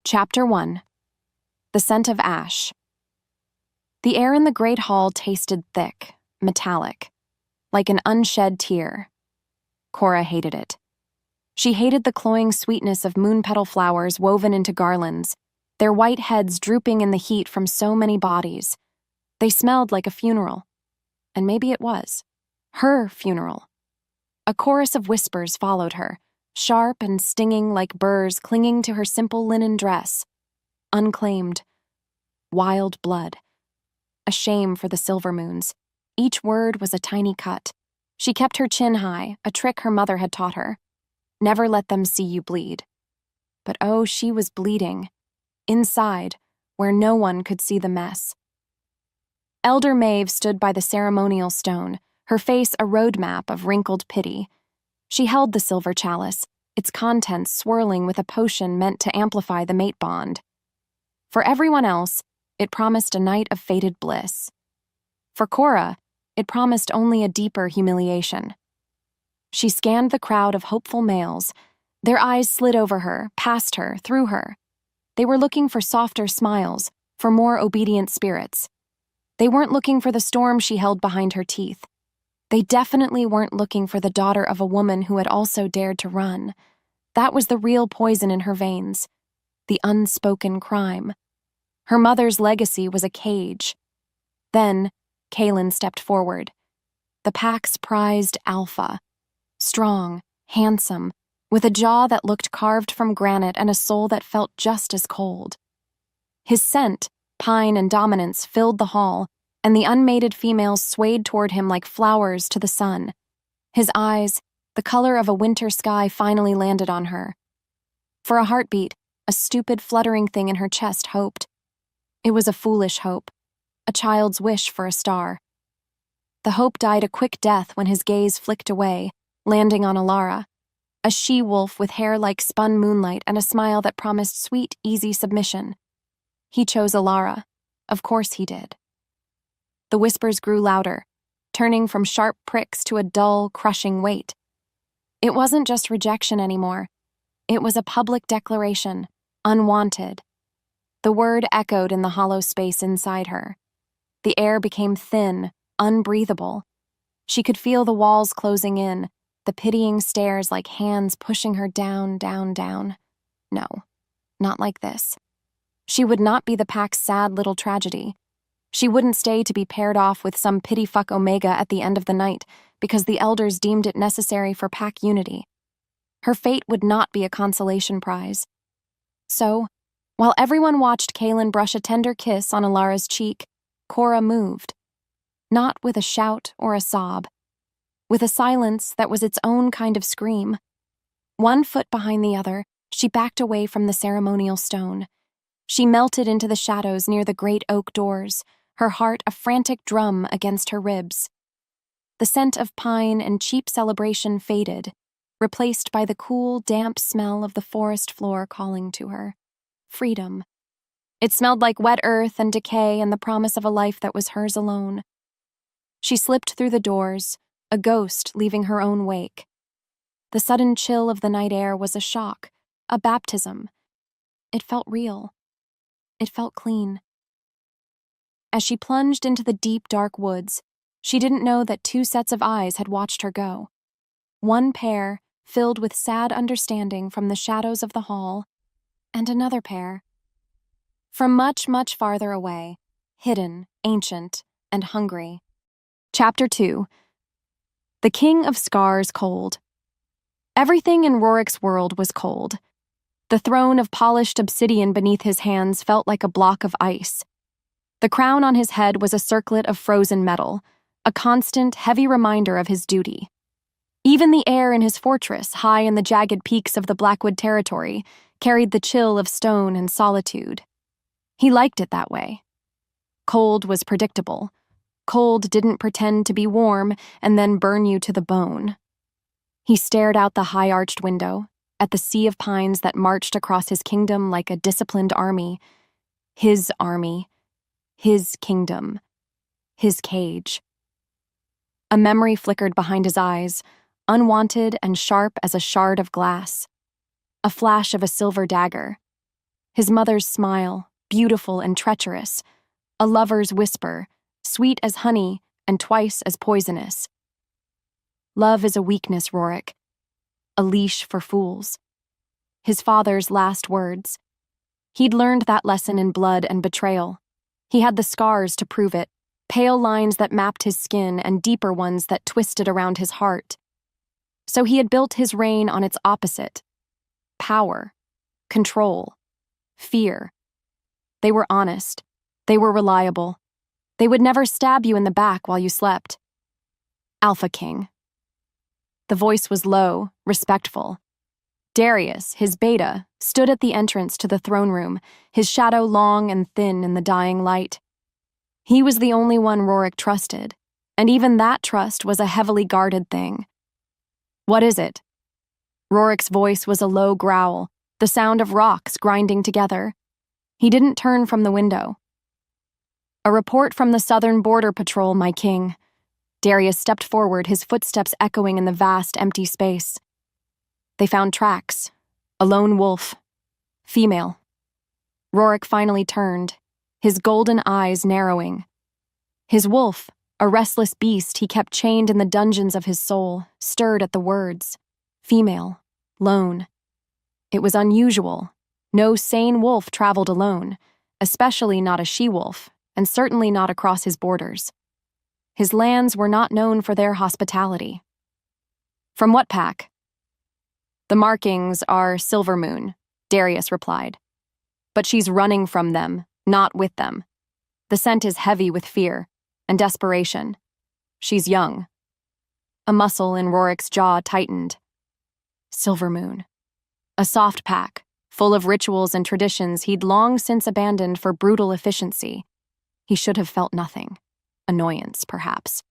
Chapter 1. The Scent of Ash. The air in the great hall tasted thick, metallic, like an unshed tear. Cora hated it. She hated the cloying sweetness of moon-petal flowers woven into garlands, their white heads drooping in the heat from so many bodies. They smelled like a funeral. And maybe it was. Her funeral. A chorus of whispers followed her, sharp and stinging like burrs clinging to her simple linen dress. Unclaimed. Wild blood. A shame for the silver moons. Each word was a tiny cut. She kept her chin high, a trick her mother had taught her. Never let them see you bleed. But oh, she was bleeding. Inside, where no one could see the mess. Elder Maeve stood by the ceremonial stone, her face a roadmap of wrinkled pity. She held the silver chalice, its contents swirling with a potion meant to amplify the mate bond. For everyone else, it promised a night of fated bliss. For Cora, it promised only a deeper humiliation. She scanned the crowd of hopeful males. Their eyes slid over her, past her, through her. They were looking for softer smiles, for more obedient spirits. They weren't looking for the storm she held behind her teeth. They definitely weren't looking for the daughter of a woman who had also dared to run. That was the real poison in her veins. The unspoken crime. Her mother's legacy was a cage. Then, Kaelin stepped forward. The pack's prized alpha. Strong, handsome, with a jaw that looked carved from granite and a soul that felt just as cold. His scent, pine and dominance, filled the hall, and the unmated females swayed toward him like flowers to the sun. His eyes, the color of a winter sky, finally landed on her. For a heartbeat, a stupid fluttering thing in her chest hoped. It was a foolish hope, a child's wish for a star. The hope died a quick death when his gaze flicked away, landing on Alara, a she-wolf with hair like spun moonlight and a smile that promised sweet, easy submission. He chose Alara. Of course he did. The whispers grew louder, turning from sharp pricks to a dull, crushing weight. It wasn't just rejection anymore. It was a public declaration, unwanted. The word echoed in the hollow space inside her. The air became thin, unbreathable. She could feel the walls closing in, the pitying stares like hands pushing her down, down, down. No, not like this. She would not be the pack's sad little tragedy. She wouldn't stay to be paired off with some pity-fuck Omega at the end of the night because the elders deemed it necessary for pack unity. Her fate would not be a consolation prize. So, while everyone watched Kaelin brush a tender kiss on Alara's cheek, Cora moved. Not with a shout or a sob. With a silence that was its own kind of scream. One foot behind the other, she backed away from the ceremonial stone. She melted into the shadows near the great oak doors, her heart a frantic drum against her ribs. The scent of pine and cheap celebration faded, replaced by the cool, damp smell of the forest floor calling to her. Freedom. It smelled like wet earth and decay and the promise of a life that was hers alone. She slipped through the doors, a ghost leaving her own wake. The sudden chill of the night air was a shock, a baptism. It felt real. It felt clean. As she plunged into the deep, dark woods, she didn't know that two sets of eyes had watched her go. One pair, filled with sad understanding from the shadows of the hall, and another pair, from much, much farther away, hidden, ancient, and hungry. Chapter 2. The King of Scars cold. Everything in Rorik's world was cold. The throne of polished obsidian beneath his hands felt like a block of ice. The crown on his head was a circlet of frozen metal, a constant, heavy reminder of his duty. Even the air in his fortress, high in the jagged peaks of the Blackwood territory, carried the chill of stone and solitude. He liked it that way. Cold was predictable. Cold didn't pretend to be warm and then burn you to the bone. He stared out the high-arched window, at the sea of pines that marched across his kingdom like a disciplined army. His army. His kingdom. His cage. A memory flickered behind his eyes, unwanted and sharp as a shard of glass. A flash of a silver dagger. His mother's smile, beautiful and treacherous. A lover's whisper, sweet as honey and twice as poisonous. Love is a weakness, Rorik. A leash for fools. His father's last words. He'd learned that lesson in blood and betrayal. He had the scars to prove it, pale lines that mapped his skin and deeper ones that twisted around his heart. So he had built his reign on its opposite. Power, control, fear. They were honest. They were reliable. They would never stab you in the back while you slept. Alpha King. The voice was low, respectful. Darius, his beta, stood at the entrance to the throne room, his shadow long and thin in the dying light. He was the only one Rorik trusted, and even that trust was a heavily guarded thing. What is it? Rorik's voice was a low growl, the sound of rocks grinding together. He didn't turn from the window. A report from the Southern Border Patrol, my king. Darius stepped forward, his footsteps echoing in the vast, empty space. They found tracks. A lone wolf. Female. Rorik finally turned, his golden eyes narrowing. His wolf, a restless beast he kept chained in the dungeons of his soul, stirred at the words. Female. Lone. It was unusual. No sane wolf traveled alone, especially not a she-wolf, and certainly not across his borders. His lands were not known for their hospitality. From what pack? The markings are Silvermoon, Darius replied. But she's running from them, not with them. The scent is heavy with fear and desperation. She's young. A muscle in Rorik's jaw tightened. Silvermoon. A soft pack, full of rituals and traditions he'd long since abandoned for brutal efficiency. He should have felt nothing. Annoyance, perhaps.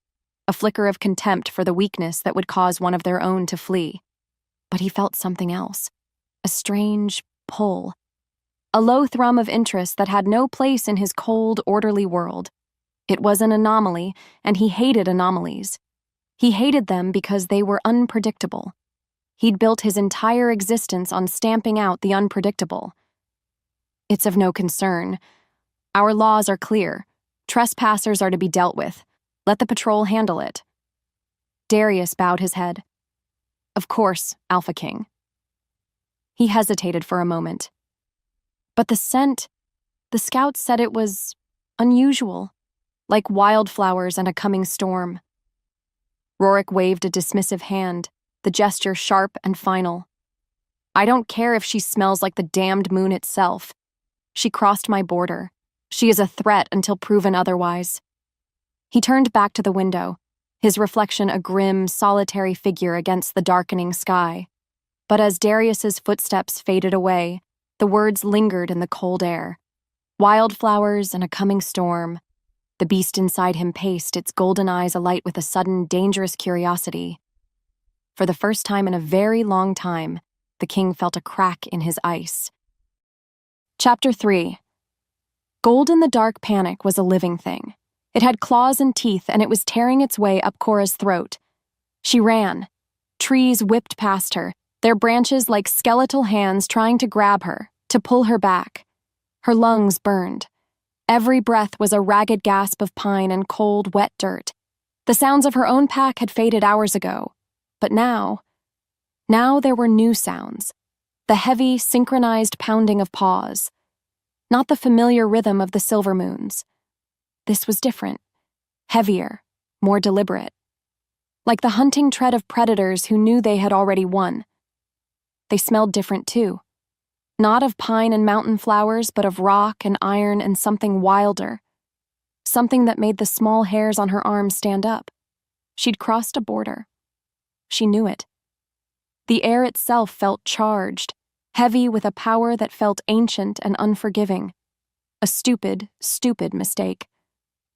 A flicker of contempt for the weakness that would cause one of their own to flee. But he felt something else. A strange pull. A low thrum of interest that had no place in his cold, orderly world. It was an anomaly, and he hated anomalies. He hated them because they were unpredictable. He'd built his entire existence on stamping out the unpredictable. It's of no concern. Our laws are clear. Trespassers are to be dealt with. Let the patrol handle it. Darius bowed his head. Of course, Alpha King. He hesitated for a moment. But the scent, the scouts said it was unusual, like wildflowers and a coming storm. Rorik waved a dismissive hand, the gesture sharp and final. I don't care if she smells like the damned moon itself. She crossed my border. She is a threat until proven otherwise. He turned back to the window, his reflection a grim, solitary figure against the darkening sky. But as Darius's footsteps faded away, the words lingered in the cold air. Wildflowers and a coming storm. The beast inside him paced, its golden eyes alight with a sudden, dangerous curiosity. For the first time in a very long time, the king felt a crack in his ice. Chapter 3. Gold in the Dark panic was a living thing. It had claws and teeth, and it was tearing its way up Cora's throat. She ran. Trees whipped past her, their branches like skeletal hands trying to grab her, to pull her back. Her lungs burned. Every breath was a ragged gasp of pine and cold, wet dirt. The sounds of her own pack had faded hours ago. But now there were new sounds. The heavy, synchronized pounding of paws. Not the familiar rhythm of the Silvermoons. This was different. Heavier, more deliberate. Like the hunting tread of predators who knew they had already won. They smelled different too. Not of pine and mountain flowers, but of rock and iron and something wilder. Something that made the small hairs on her arms stand up. She'd crossed a border. She knew it. The air itself felt charged, heavy with a power that felt ancient and unforgiving. A stupid, stupid mistake.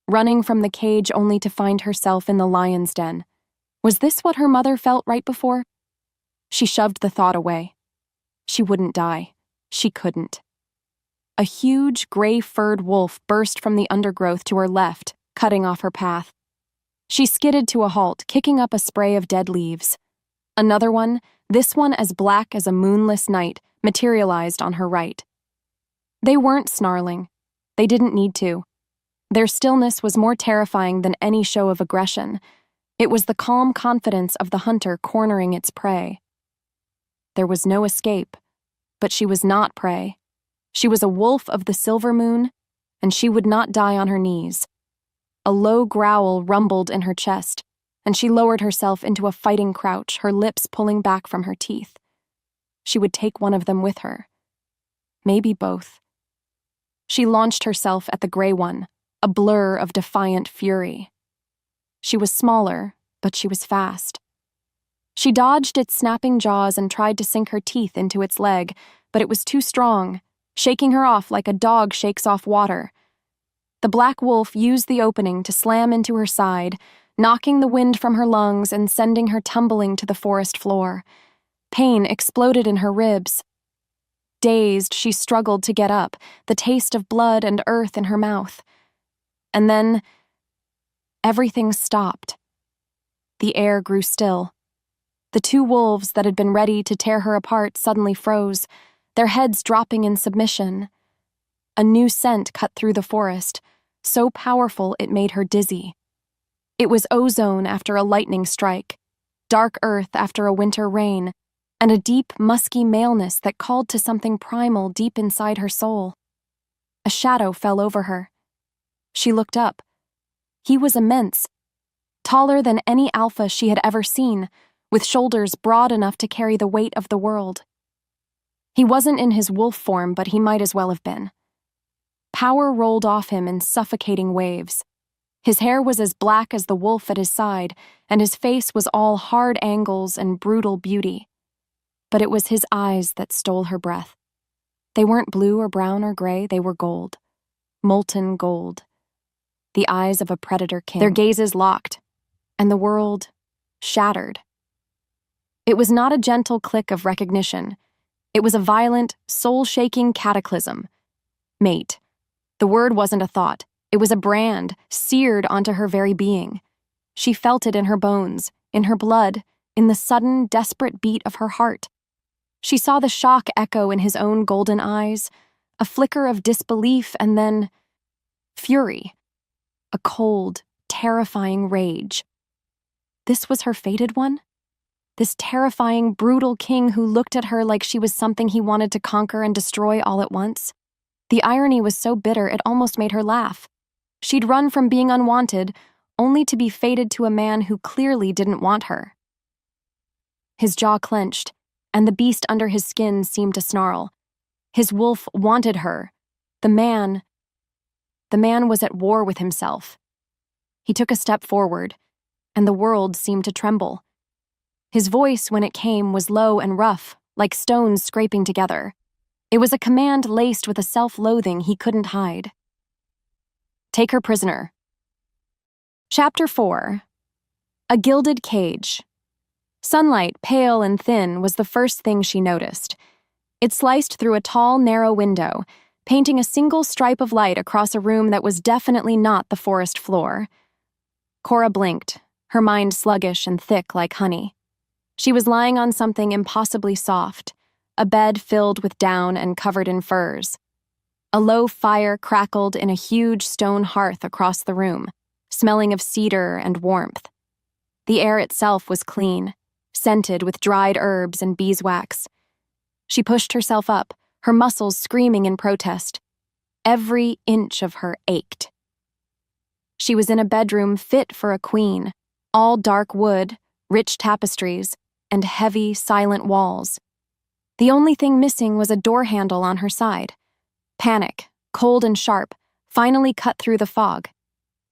Running from the cage only to find herself in the lion's den. Was this what her mother felt right before? She shoved the thought away. She wouldn't die. She couldn't. A huge, gray-furred wolf burst from the undergrowth to her left, cutting off her path. She skidded to a halt, kicking up a spray of dead leaves. Another one, this one as black as a moonless night, materialized on her right. They weren't snarling. They didn't need to. Their stillness was more terrifying than any show of aggression. It was the calm confidence of the hunter cornering its prey. There was no escape, but she was not prey. She was a wolf of the silver moon, and she would not die on her knees. A low growl rumbled in her chest, and she lowered herself into a fighting crouch, her lips pulling back from her teeth. She would take one of them with her. Maybe both. She launched herself at the gray one, a blur of defiant fury. She was smaller, but she was fast. She dodged its snapping jaws and tried to sink her teeth into its leg, but it was too strong, shaking her off like a dog shakes off water. The black wolf used the opening to slam into her side, knocking the wind from her lungs and sending her tumbling to the forest floor. Pain exploded in her ribs. Dazed, she struggled to get up, the taste of blood and earth in her mouth. And then, everything stopped. The air grew still. The two wolves that had been ready to tear her apart suddenly froze, their heads dropping in submission. A new scent cut through the forest, so powerful it made her dizzy. It was ozone after a lightning strike, dark earth after a winter rain, and a deep, musky maleness that called to something primal deep inside her soul. A shadow fell over her. She looked up. He was immense, taller than any alpha she had ever seen, with shoulders broad enough to carry the weight of the world. He wasn't in his wolf form, but he might as well have been. Power rolled off him in suffocating waves. His hair was as black as the wolf at his side, and his face was all hard angles and brutal beauty. But it was his eyes that stole her breath. They weren't blue or brown or gray, they were gold. Molten gold. The eyes of a predator king. Their gazes locked, and the world shattered. It was not a gentle click of recognition. It was a violent, soul-shaking cataclysm. Mate. The word wasn't a thought. It was a brand, seared onto her very being. She felt it in her bones, in her blood, in the sudden, desperate beat of her heart. She saw the shock echo in his own golden eyes, a flicker of disbelief, and then fury. A cold, terrifying rage. This was her fated one? This terrifying, brutal king who looked at her like she was something he wanted to conquer and destroy all at once? The irony was so bitter it almost made her laugh. She'd run from being unwanted, only to be fated to a man who clearly didn't want her. His jaw clenched, and the beast under his skin seemed to snarl. His wolf wanted her. The man was at war with himself. He took a step forward, and the world seemed to tremble. His voice, when it came, was low and rough, like stones scraping together. It was a command laced with a self-loathing he couldn't hide. Take her prisoner. Chapter 4. A Gilded Cage. Sunlight, pale and thin, was the first thing she noticed. It sliced through a tall, narrow window, painting a single stripe of light across a room that was definitely not the forest floor. Cora blinked, her mind sluggish and thick like honey. She was lying on something impossibly soft, a bed filled with down and covered in furs. A low fire crackled in a huge stone hearth across the room, smelling of cedar and warmth. The air itself was clean, scented with dried herbs and beeswax. She pushed herself up, her muscles screaming in protest. Every inch of her ached. She was in a bedroom fit for a queen, all dark wood, rich tapestries, and heavy, silent walls. The only thing missing was a door handle on her side. Panic, cold and sharp, finally cut through the fog.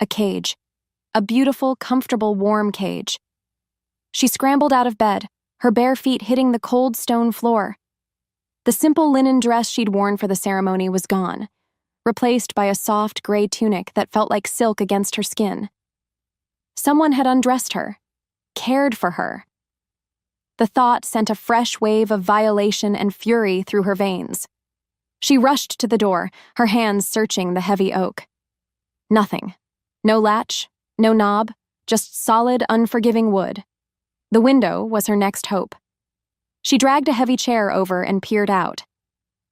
A cage. A beautiful, comfortable, warm cage. She scrambled out of bed, her bare feet hitting the cold stone floor. The simple linen dress she'd worn for the ceremony was gone, replaced by a soft gray tunic that felt like silk against her skin. Someone had undressed her, cared for her. The thought sent a fresh wave of violation and fury through her veins. She rushed to the door, her hands searching the heavy oak. Nothing. No latch, no knob, just solid, unforgiving wood. The window was her next hope. She dragged a heavy chair over and peered out.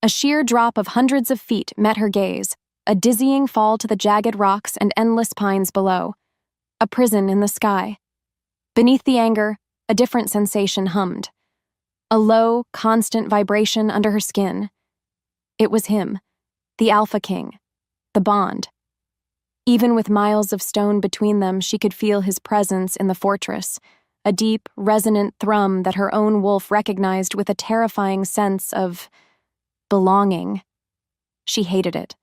A sheer drop of hundreds of feet met her gaze, a dizzying fall to the jagged rocks and endless pines below. A prison in the sky. Beneath the anger, a different sensation hummed. A low, constant vibration under her skin. It was him, the Alpha King, the Bond. Even with miles of stone between them, she could feel his presence in the fortress, a deep, resonant thrum that her own wolf recognized with a terrifying sense of belonging. She hated it.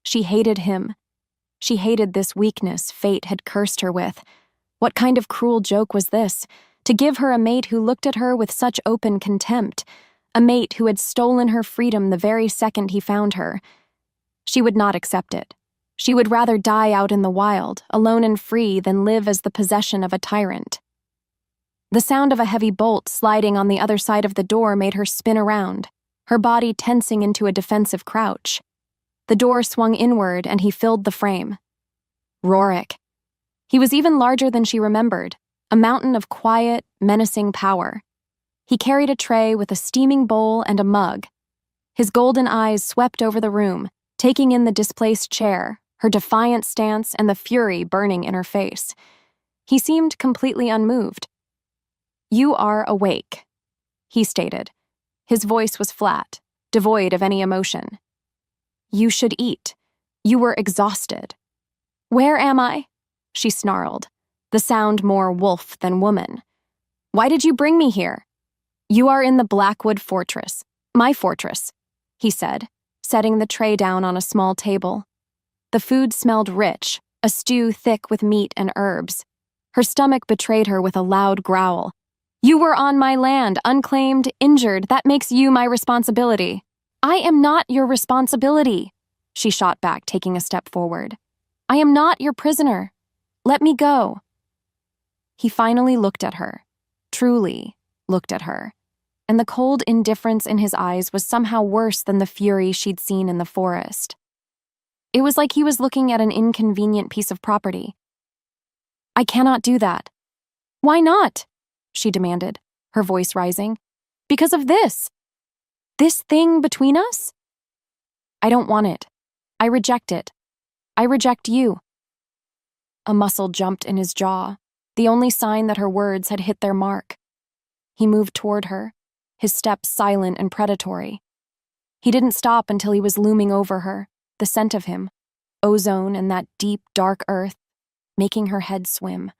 She hated him. She hated this weakness fate had cursed her with. What kind of cruel joke was this? To give her a mate who looked at her with such open contempt, a mate who had stolen her freedom the very second he found her. She would not accept it. She would rather die out in the wild, alone and free, than live as the possession of a tyrant. The sound of a heavy bolt sliding on the other side of the door made her spin around, her body tensing into a defensive crouch. The door swung inward and he filled the frame. Rorik. He was even larger than she remembered, a mountain of quiet, menacing power. He carried a tray with a steaming bowl and a mug. His golden eyes swept over the room, taking in the displaced chair, her defiant stance, and the fury burning in her face. He seemed completely unmoved. "You are awake," he stated. His voice was flat, devoid of any emotion. "You should eat. You were exhausted." "Where am I?" she snarled, the sound more wolf than woman. "Why did you bring me here?" "You are in the Blackwood Fortress, my fortress," he said, setting the tray down on a small table. The food smelled rich, a stew thick with meat and herbs. Her stomach betrayed her with a loud growl. "You were on my land, unclaimed, injured. That makes you my responsibility." "I am not your responsibility," she shot back, taking a step forward. "I am not your prisoner. Let me go." He finally looked at her, truly looked at her, and the cold indifference in his eyes was somehow worse than the fury she'd seen in the forest. It was like he was looking at an inconvenient piece of property. "I cannot do that." "Why not?" she demanded, her voice rising. "Because of this. This thing between us?" "I don't want it. I reject it. I reject you." A muscle jumped in his jaw, the only sign that her words had hit their mark. He moved toward her, his steps silent and predatory. He didn't stop until he was looming over her, the scent of him, ozone and that deep, dark earth, making her head swim.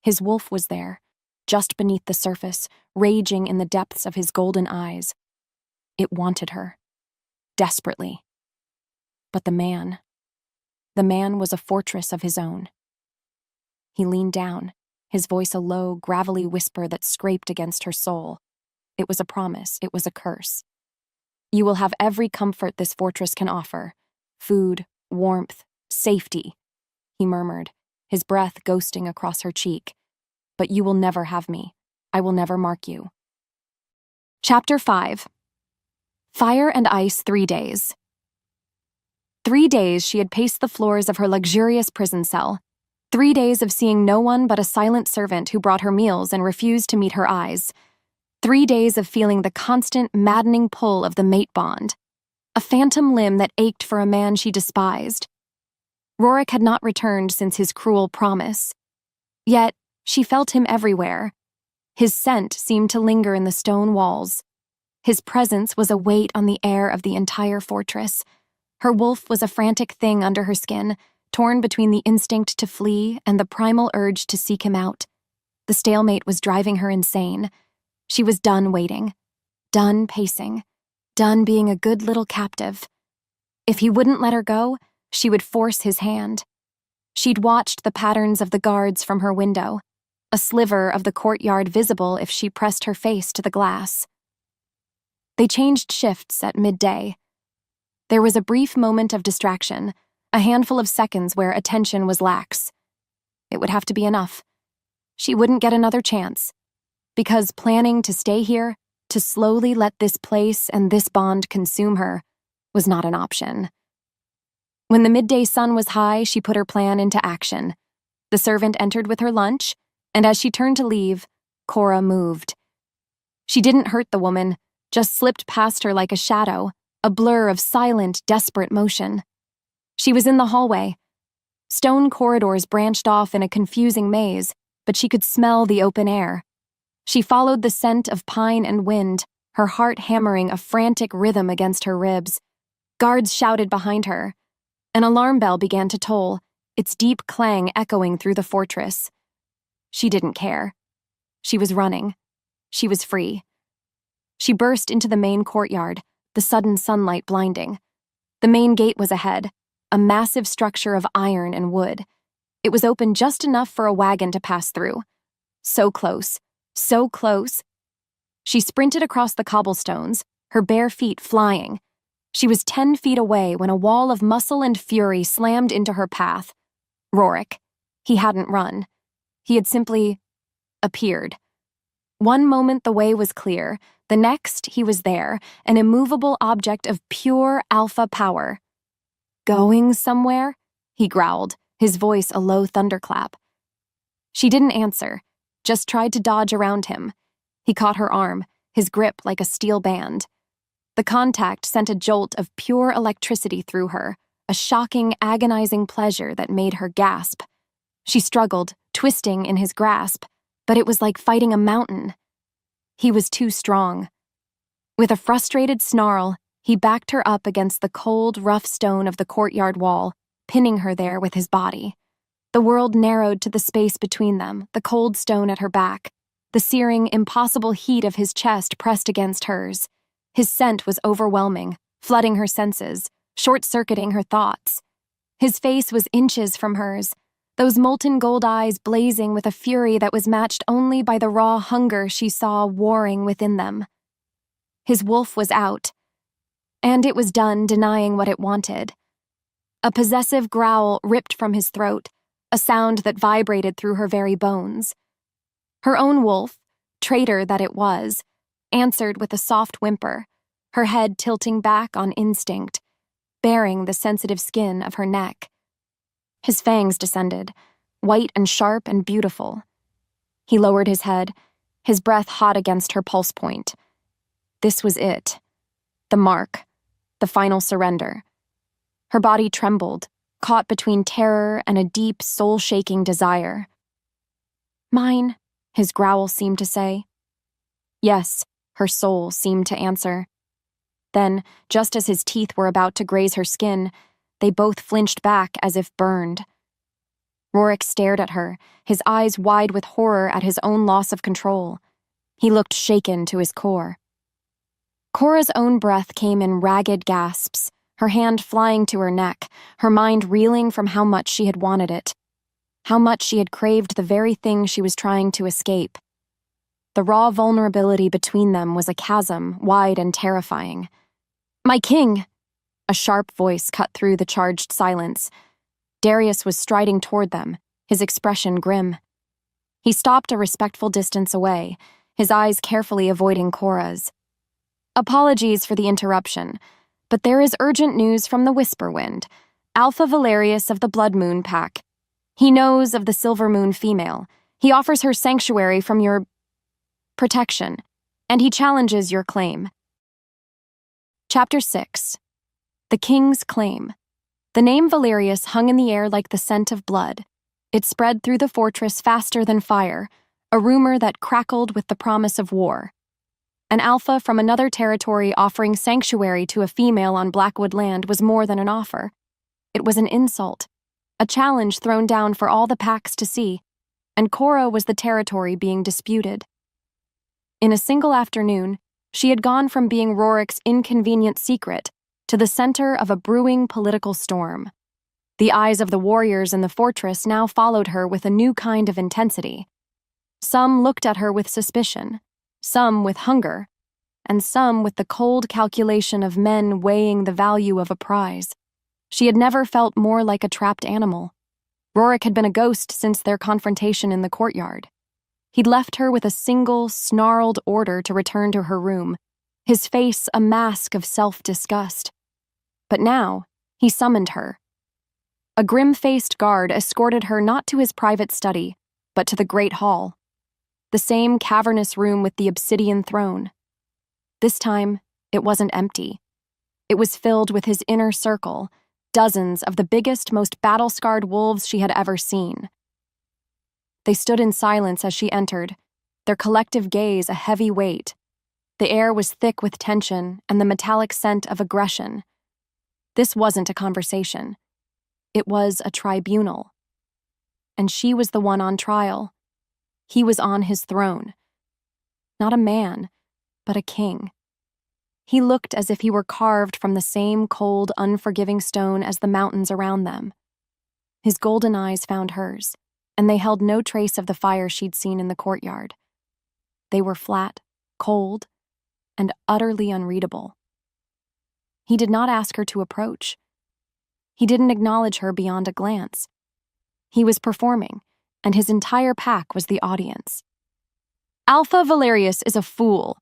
His wolf was there, just beneath the surface, raging in the depths of his golden eyes. It wanted her, desperately. But the man was a fortress of his own. He leaned down, his voice a low, gravelly whisper that scraped against her soul. It was a promise, it was a curse. "You will have every comfort this fortress can offer. Food, warmth, safety," he murmured, his breath ghosting across her cheek. "But you will never have me. I will never mark you." Chapter 5. Fire and Ice 3 days. 3 days she had paced the floors of her luxurious prison cell. 3 days of seeing no one but a silent servant who brought her meals and refused to meet her eyes. 3 days of feeling the constant, maddening pull of the mate bond. A phantom limb that ached for a man she despised. Rorik had not returned since his cruel promise. Yet, she felt him everywhere. His scent seemed to linger in the stone walls. His presence was a weight on the air of the entire fortress. Her wolf was a frantic thing under her skin, torn between the instinct to flee and the primal urge to seek him out. The stalemate was driving her insane. She was done waiting, done pacing, done being a good little captive. If he wouldn't let her go, she would force his hand. She'd watched the patterns of the guards from her window, a sliver of the courtyard visible if she pressed her face to the glass. They changed shifts at midday. There was a brief moment of distraction, a handful of seconds where attention was lax. It would have to be enough. She wouldn't get another chance, because planning to stay here, to slowly let this place and this bond consume her, was not an option. When the midday sun was high, she put her plan into action. The servant entered with her lunch, and as she turned to leave, Cora moved. She didn't hurt the woman, just slipped past her like a shadow, a blur of silent, desperate motion. She was in the hallway. Stone corridors branched off in a confusing maze, but she could smell the open air. She followed the scent of pine and wind, her heart hammering a frantic rhythm against her ribs. Guards shouted behind her. An alarm bell began to toll, its deep clang echoing through the fortress. She didn't care. She was running. She was free. She burst into the main courtyard, the sudden sunlight blinding. The main gate was ahead, a massive structure of iron and wood. It was open just enough for a wagon to pass through. So close, so close. She sprinted across the cobblestones, her bare feet flying. She was 10 feet away when a wall of muscle and fury slammed into her path. Rorik. He hadn't run. He had simply appeared. One moment the way was clear, the next he was there, an immovable object of pure alpha power. "Going somewhere?" he growled, his voice a low thunderclap. She didn't answer, just tried to dodge around him. He caught her arm, his grip like a steel band. The contact sent a jolt of pure electricity through her, a shocking, agonizing pleasure that made her gasp. She struggled, twisting in his grasp, but it was like fighting a mountain. He was too strong. With a frustrated snarl, he backed her up against the cold, rough stone of the courtyard wall, pinning her there with his body. The world narrowed to the space between them, the cold stone at her back, the searing, impossible heat of his chest pressed against hers. His scent was overwhelming, flooding her senses, short-circuiting her thoughts. His face was inches from hers, those molten gold eyes blazing with a fury that was matched only by the raw hunger she saw warring within them. His wolf was out, and it was done denying what it wanted. A possessive growl ripped from his throat, a sound that vibrated through her very bones. Her own wolf, traitor that it was, answered with a soft whimper, her head tilting back on instinct, baring the sensitive skin of her neck. His fangs descended, white and sharp and beautiful. He lowered his head, his breath hot against her pulse point. This was it. The mark. The final surrender. Her body trembled, caught between terror and a deep, soul-shaking desire. "Mine," his growl seemed to say. Yes, her soul seemed to answer. Then, just as his teeth were about to graze her skin, they both flinched back as if burned. Rorik stared at her, his eyes wide with horror at his own loss of control. He looked shaken to his core. Cora's own breath came in ragged gasps, her hand flying to her neck, her mind reeling from how much she had wanted it, how much she had craved the very thing she was trying to escape. The raw vulnerability between them was a chasm, wide and terrifying. "My king!" A sharp voice cut through the charged silence. Darius was striding toward them, his expression grim. He stopped a respectful distance away, his eyes carefully avoiding Cora's. "Apologies for the interruption, but there is urgent news from the Whisper Wind, Alpha Valerius of the Blood Moon Pack. He knows of the Silver Moon female. He offers her sanctuary from your protection, and he challenges your claim." Chapter 6. The King's Claim. The name Valerius hung in the air like the scent of blood. It spread through the fortress faster than fire, a rumor that crackled with the promise of war. An alpha from another territory offering sanctuary to a female on Blackwood land was more than an offer. It was an insult, a challenge thrown down for all the packs to see, and Cora was the territory being disputed. In a single afternoon, she had gone from being Rorik's inconvenient secret to the center of a brewing political storm. The eyes of the warriors in the fortress now followed her with a new kind of intensity. Some looked at her with suspicion, some with hunger, and some with the cold calculation of men weighing the value of a prize. She had never felt more like a trapped animal. Rorik had been a ghost since their confrontation in the courtyard. He'd left her with a single, snarled order to return to her room, his face a mask of self-disgust. But now, he summoned her. A grim-faced guard escorted her not to his private study, but to the Great Hall. The same cavernous room with the obsidian throne. This time, it wasn't empty. It was filled with his inner circle, dozens of the biggest, most battle-scarred wolves she had ever seen. They stood in silence as she entered, their collective gaze a heavy weight. The air was thick with tension and the metallic scent of aggression. This wasn't a conversation. It was a tribunal. And she was the one on trial. He was on his throne. Not a man, but a king. He looked as if he were carved from the same cold, unforgiving stone as the mountains around them. His golden eyes found hers, and they held no trace of the fire she'd seen in the courtyard. They were flat, cold, and utterly unreadable. He did not ask her to approach. He didn't acknowledge her beyond a glance. He was performing, and his entire pack was the audience. "Alpha Valerius is a fool,"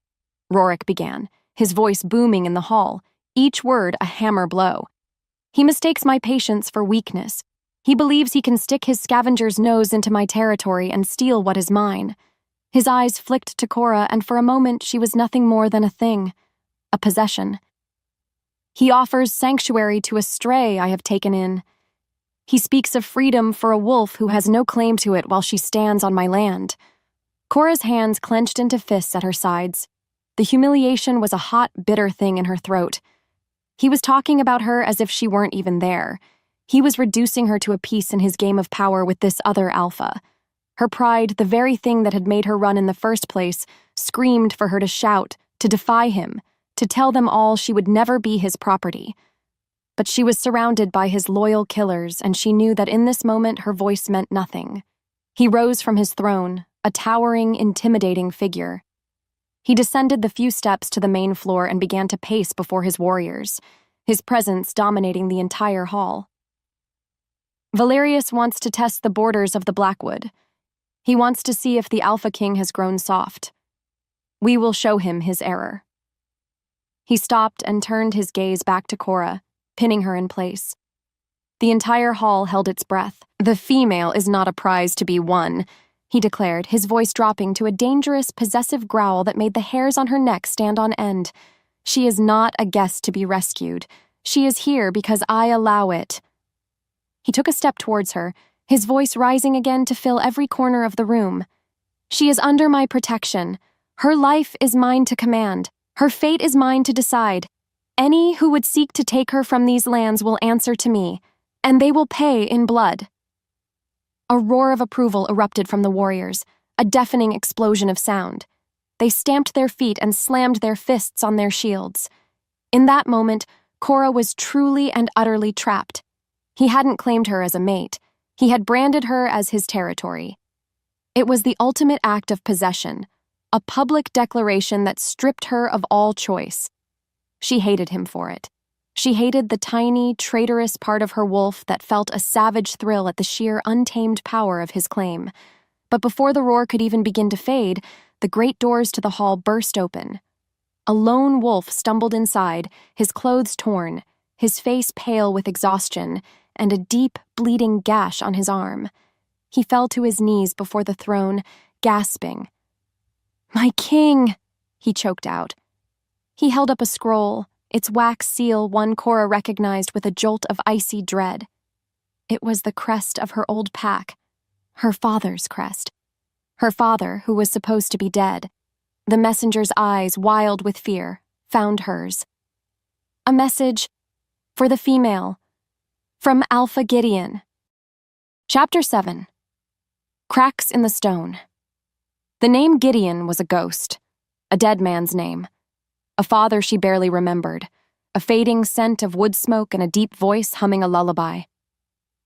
Rorik began, his voice booming in the hall, each word a hammer blow. "He mistakes my patience for weakness. He believes he can stick his scavenger's nose into my territory and steal what is mine." His eyes flicked to Cora, and for a moment she was nothing more than a thing, a possession. "He offers sanctuary to a stray I have taken in. He speaks of freedom for a wolf who has no claim to it while she stands on my land." Cora's hands clenched into fists at her sides. The humiliation was a hot, bitter thing in her throat. He was talking about her as if she weren't even there. He was reducing her to a piece in his game of power with this other alpha. Her pride, the very thing that had made her run in the first place, screamed for her to shout, to defy him, to tell them all she would never be his property. But she was surrounded by his loyal killers, and she knew that in this moment her voice meant nothing. He rose from his throne, a towering, intimidating figure. He descended the few steps to the main floor and began to pace before his warriors, his presence dominating the entire hall. "Valerius wants to test the borders of the Blackwood. He wants to see if the Alpha King has grown soft. We will show him his error." He stopped and turned his gaze back to Cora, pinning her in place. The entire hall held its breath. "The female is not a prize to be won," he declared, his voice dropping to a dangerous, possessive growl that made the hairs on her neck stand on end. "She is not a guest to be rescued. She is here because I allow it." He took a step towards her, his voice rising again to fill every corner of the room. "She is under my protection. Her life is mine to command. Her fate is mine to decide. Any who would seek to take her from these lands will answer to me, and they will pay in blood." A roar of approval erupted from the warriors, a deafening explosion of sound. They stamped their feet and slammed their fists on their shields. In that moment, Cora was truly and utterly trapped. He hadn't claimed her as a mate. He had branded her as his territory. It was the ultimate act of possession, a public declaration that stripped her of all choice. She hated him for it. She hated the tiny, traitorous part of her wolf that felt a savage thrill at the sheer, untamed power of his claim. But before the roar could even begin to fade, the great doors to the hall burst open. A lone wolf stumbled inside, his clothes torn, his face pale with exhaustion, and a deep, bleeding gash on his arm. He fell to his knees before the throne, gasping. "My king!" he choked out. He held up a scroll, its wax seal one Cora recognized with a jolt of icy dread. It was the crest of her old pack, her father's crest. Her father, who was supposed to be dead. The messenger's eyes, wild with fear, found hers. A message for the female, from Alpha Gideon. Chapter 7. Cracks in the Stone. The name Gideon was a ghost, a dead man's name. A father she barely remembered, a fading scent of wood smoke and a deep voice humming a lullaby.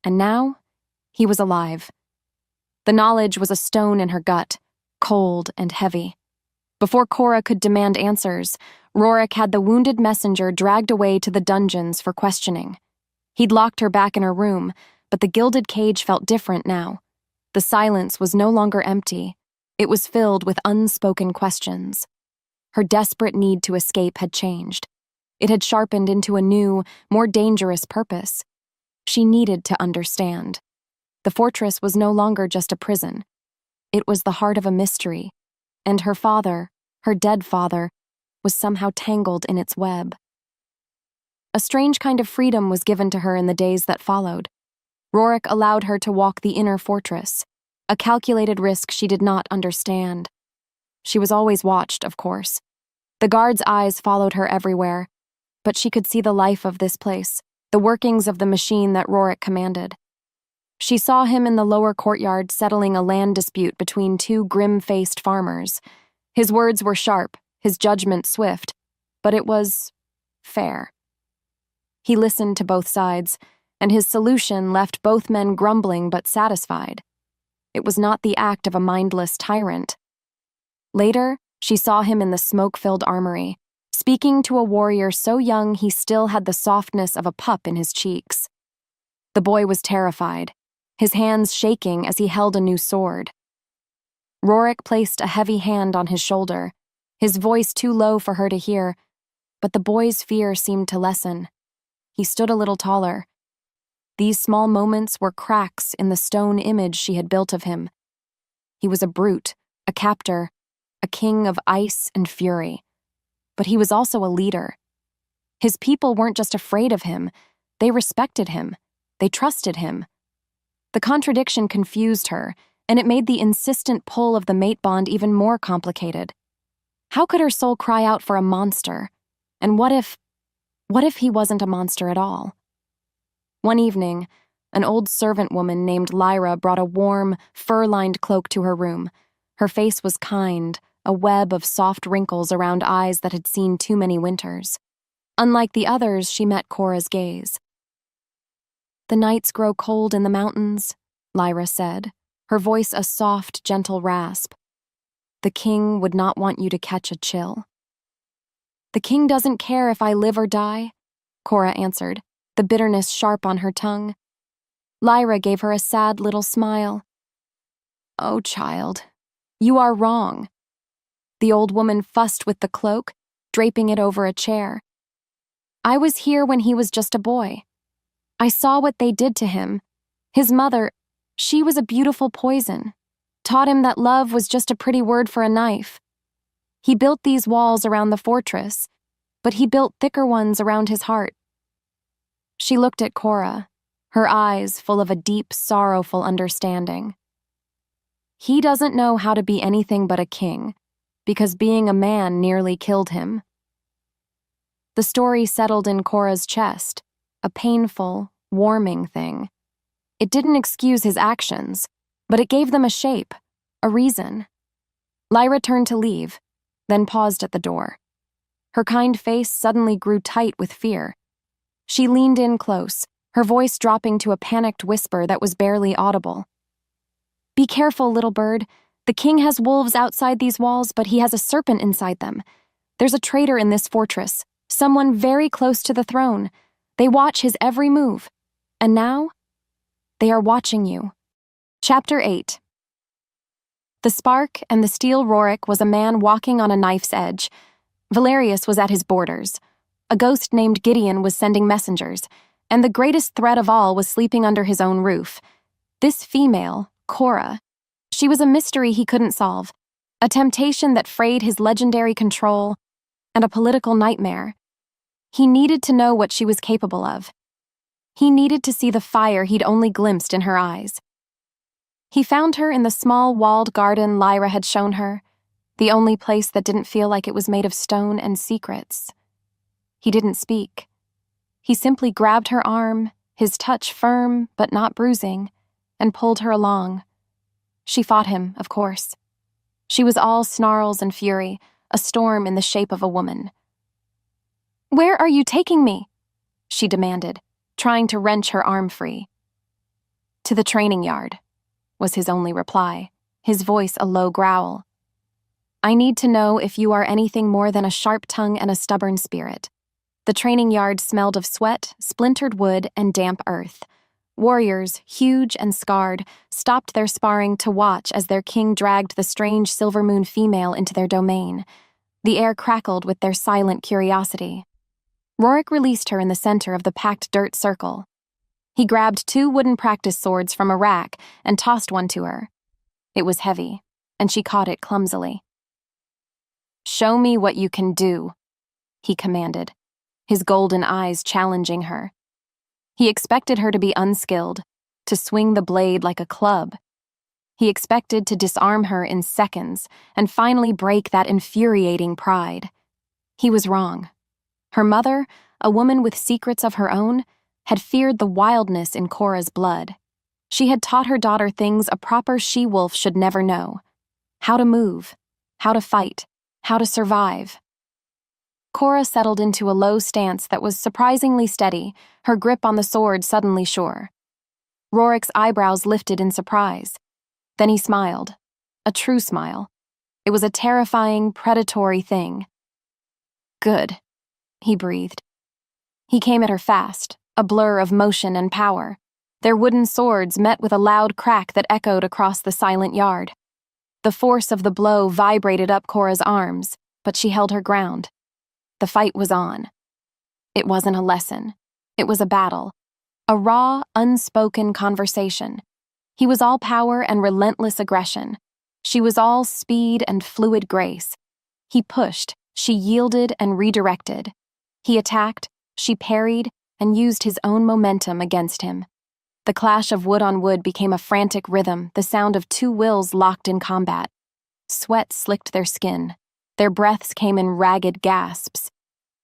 And now, he was alive. The knowledge was a stone in her gut, cold and heavy. Before Cora could demand answers, Rorik had the wounded messenger dragged away to the dungeons for questioning. He'd locked her back in her room, but the gilded cage felt different now. The silence was no longer empty. It was filled with unspoken questions. Her desperate need to escape had changed. It had sharpened into a new, more dangerous purpose. She needed to understand. The fortress was no longer just a prison. It was the heart of a mystery, and her father, her dead father, was somehow tangled in its web. A strange kind of freedom was given to her in the days that followed. Rorik allowed her to walk the inner fortress, a calculated risk she did not understand. She was always watched, of course. The guards' eyes followed her everywhere, but she could see the life of this place, the workings of the machine that Rorik commanded. She saw him in the lower courtyard settling a land dispute between two grim-faced farmers. His words were sharp, his judgment swift, but it was fair. He listened to both sides, and his solution left both men grumbling but satisfied. It was not the act of a mindless tyrant. Later, she saw him in the smoke-filled armory, speaking to a warrior so young he still had the softness of a pup in his cheeks. The boy was terrified, his hands shaking as he held a new sword. Rorik placed a heavy hand on his shoulder, his voice too low for her to hear, but the boy's fear seemed to lessen. He stood a little taller. These small moments were cracks in the stone image she had built of him. He was a brute, a captor, a king of ice and fury. But he was also a leader. His people weren't just afraid of him, they respected him, they trusted him. The contradiction confused her, and it made the insistent pull of the mate bond even more complicated. How could her soul cry out for a monster? And what if he wasn't a monster at all? One evening, an old servant woman named Lyra brought a warm, fur-lined cloak to her room. Her face was kind, a web of soft wrinkles around eyes that had seen too many winters. Unlike the others, she met Cora's gaze. "The nights grow cold in the mountains," Lyra said, her voice a soft, gentle rasp. "The king would not want you to catch a chill." "The king doesn't care if I live or die," Cora answered, the bitterness sharp on her tongue. Lyra gave her a sad little smile. "Oh, child, you are wrong." The old woman fussed with the cloak, draping it over a chair. "I was here when he was just a boy. I saw what they did to him. His mother, she was a beautiful poison, taught him that love was just a pretty word for a knife. He built these walls around the fortress, but he built thicker ones around his heart." She looked at Cora, her eyes full of a deep, sorrowful understanding. "He doesn't know how to be anything but a king, because being a man nearly killed him." The story settled in Cora's chest, a painful, warming thing. It didn't excuse his actions, but it gave them a shape, a reason. Lyra turned to leave, then paused at the door. Her kind face suddenly grew tight with fear. She leaned in close, her voice dropping to a panicked whisper that was barely audible. "Be careful, little bird. The king has wolves outside these walls, but he has a serpent inside them. There's a traitor in this fortress, someone very close to the throne. They watch his every move. And now, they are watching you." Chapter 8. The spark and the steel Rorik was a man walking on a knife's edge. Valerius was at his borders. A ghost named Gideon was sending messengers, and the greatest threat of all was sleeping under his own roof. This female, Cora, she was a mystery he couldn't solve, a temptation that frayed his legendary control, and a political nightmare. He needed to know what she was capable of. He needed to see the fire he'd only glimpsed in her eyes. He found her in the small walled garden Lyra had shown her, the only place that didn't feel like it was made of stone and secrets. He didn't speak. He simply grabbed her arm, his touch firm but not bruising, and pulled her along. She fought him, of course. She was all snarls and fury, a storm in the shape of a woman. "Where are you taking me?" she demanded, trying to wrench her arm free. "To the training yard," was his only reply, his voice a low growl. "I need to know if you are anything more than a sharp tongue and a stubborn spirit." The training yard smelled of sweat, splintered wood, and damp earth. Warriors, huge and scarred, stopped their sparring to watch as their king dragged the strange silver moon female into their domain. The air crackled with their silent curiosity. Rorik released her in the center of the packed dirt circle. He grabbed 2 wooden practice swords from a rack and tossed one to her. It was heavy, and she caught it clumsily. "Show me what you can do," he commanded, his golden eyes challenging her. He expected her to be unskilled, to swing the blade like a club. He expected to disarm her in seconds and finally break that infuriating pride. He was wrong. Her mother, a woman with secrets of her own, had feared the wildness in Cora's blood. She had taught her daughter things a proper she-wolf should never know: how to move, how to fight, how to survive. Cora settled into a low stance that was surprisingly steady, her grip on the sword suddenly sure. Rorik's eyebrows lifted in surprise. Then he smiled. A true smile. It was a terrifying, predatory thing. "Good," he breathed. He came at her fast, a blur of motion and power. Their wooden swords met with a loud crack that echoed across the silent yard. The force of the blow vibrated up Cora's arms, but she held her ground. The fight was on. It wasn't a lesson. It was a battle. A raw, unspoken conversation. He was all power and relentless aggression. She was all speed and fluid grace. He pushed, she yielded and redirected. He attacked, she parried, and used his own momentum against him. The clash of wood on wood became a frantic rhythm, the sound of two wills locked in combat. Sweat slicked their skin. Their breaths came in ragged gasps.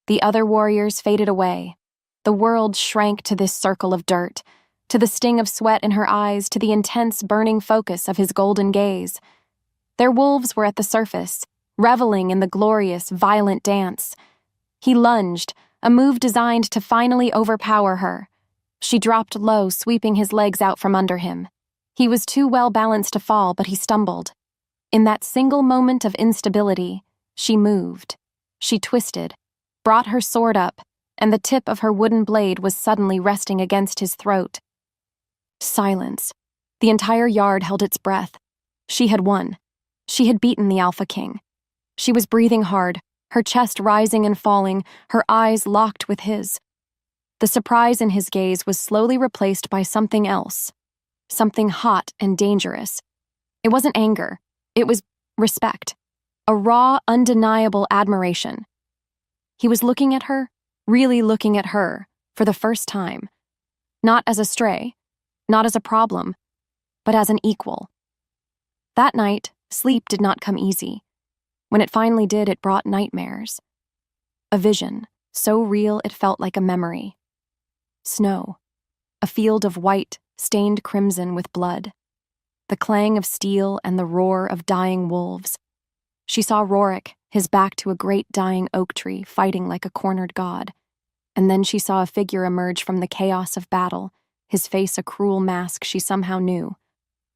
The other warriors faded away. The world shrank to this circle of dirt, to the sting of sweat in her eyes, to the intense, burning focus of his golden gaze. Their wolves were at the surface, reveling in the glorious, violent dance. He lunged, a move designed to finally overpower her. She dropped low, sweeping his legs out from under him. He was too well balanced to fall, but he stumbled. In that single moment of instability, she moved. She twisted, brought her sword up, and the tip of her wooden blade was suddenly resting against his throat. Silence. The entire yard held its breath. She had won. She had beaten the Alpha King. She was breathing hard, her chest rising and falling, her eyes locked with his. The surprise in his gaze was slowly replaced by something else, something hot and dangerous. It wasn't anger. It was respect, a raw, undeniable admiration. He was looking at her, really looking at her, for the first time. Not as a stray, not as a problem, but as an equal. That night, sleep did not come easy. When it finally did, it brought nightmares. A vision, so real it felt like a memory. Snow, a field of white, stained crimson with blood. The clang of steel and the roar of dying wolves. She saw Rorik, his back to a great dying oak tree, fighting like a cornered god. And then she saw a figure emerge from the chaos of battle, his face a cruel mask she somehow knew.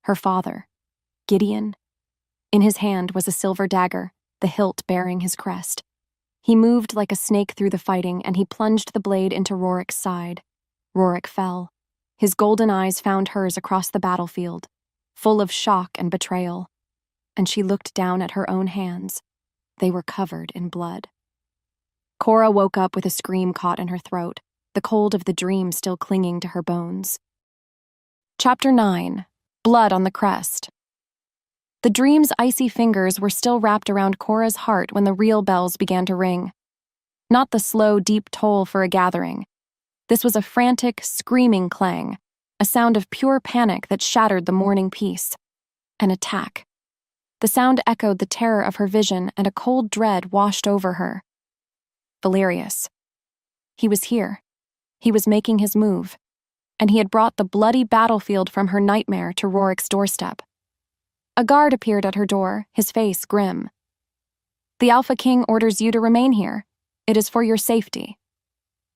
Her father, Gideon. In his hand was a silver dagger, the hilt bearing his crest. He moved like a snake through the fighting, and he plunged the blade into Rorik's side. Rorik fell. His golden eyes found hers across the battlefield, full of shock and betrayal. And she looked down at her own hands. They were covered in blood. Cora woke up with a scream caught in her throat, the cold of the dream still clinging to her bones. Chapter 9. Blood on the Crest. The dream's icy fingers were still wrapped around Cora's heart when the real bells began to ring. Not the slow, deep toll for a gathering. This was a frantic, screaming clang, a sound of pure panic that shattered the morning peace. An attack. The sound echoed the terror of her vision, and a cold dread washed over her. Valerius. He was here. He was making his move. And he had brought the bloody battlefield from her nightmare to Rorik's doorstep. A guard appeared at her door, his face grim. "The Alpha King orders you to remain here. It is for your safety."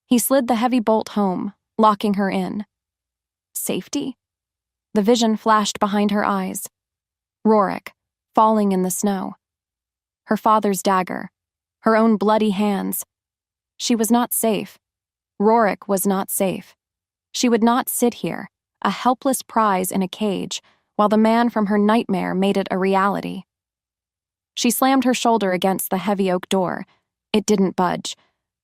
He slid the heavy bolt home, locking her in. Safety? The vision flashed behind her eyes. Rorik, falling in the snow. Her father's dagger. Her own bloody hands. She was not safe. Rorik was not safe. She would not sit here, a helpless prize in a cage, while the man from her nightmare made it a reality. She slammed her shoulder against the heavy oak door. It didn't budge.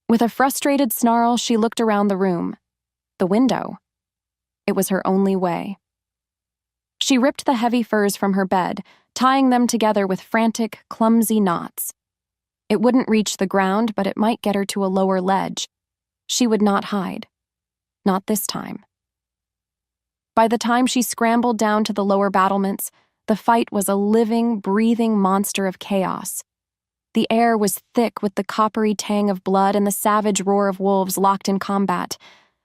With a frustrated snarl, she looked around the room. The window. It was her only way. She ripped the heavy furs from her bed, tying them together with frantic, clumsy knots. It wouldn't reach the ground, but it might get her to a lower ledge. She would not hide. Not this time. By the time she scrambled down to the lower battlements, the fight was a living, breathing monster of chaos. The air was thick with the coppery tang of blood and the savage roar of wolves locked in combat.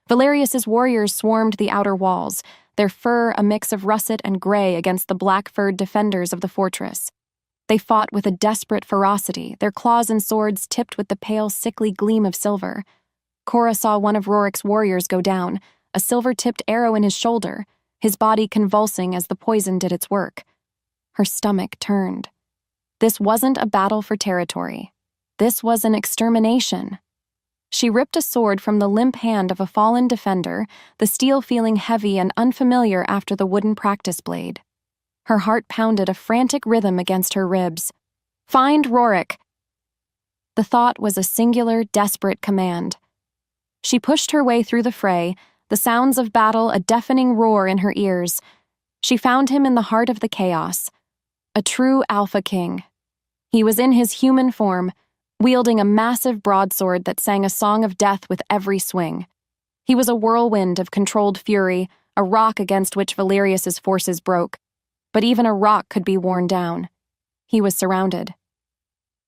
Valerius's warriors swarmed the outer walls, their fur a mix of russet and gray against the black-furred defenders of the fortress. They fought with a desperate ferocity, their claws and swords tipped with the pale, sickly gleam of silver. Cora saw one of Rorik's warriors go down, a silver-tipped arrow in his shoulder, his body convulsing as the poison did its work. Her stomach turned. This wasn't a battle for territory. This was an extermination. She ripped a sword from the limp hand of a fallen defender, the steel feeling heavy and unfamiliar after the wooden practice blade. Her heart pounded a frantic rhythm against her ribs. "Find Rorik!" The thought was a singular, desperate command. She pushed her way through the fray, the sounds of battle a deafening roar in her ears. She found him in the heart of the chaos. A true Alpha King. He was in his human form, wielding a massive broadsword that sang a song of death with every swing. He was a whirlwind of controlled fury, a rock against which Valerius's forces broke. But even a rock could be worn down. He was surrounded.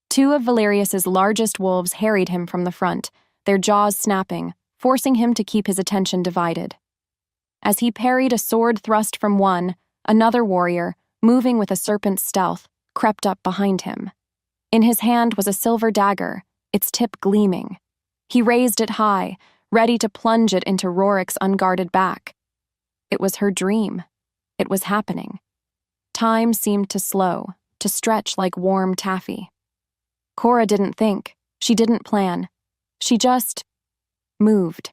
Two of Valerius's largest wolves harried him from the front, their jaws snapping, forcing him to keep his attention divided. As he parried a sword thrust from one, another warrior, moving with a serpent's stealth, crept up behind him. In his hand was a silver dagger, its tip gleaming. He raised it high, ready to plunge it into Rorik's unguarded back. It was her dream. It was happening. Time seemed to slow, to stretch like warm taffy. Cora didn't think. She didn't plan. She just moved.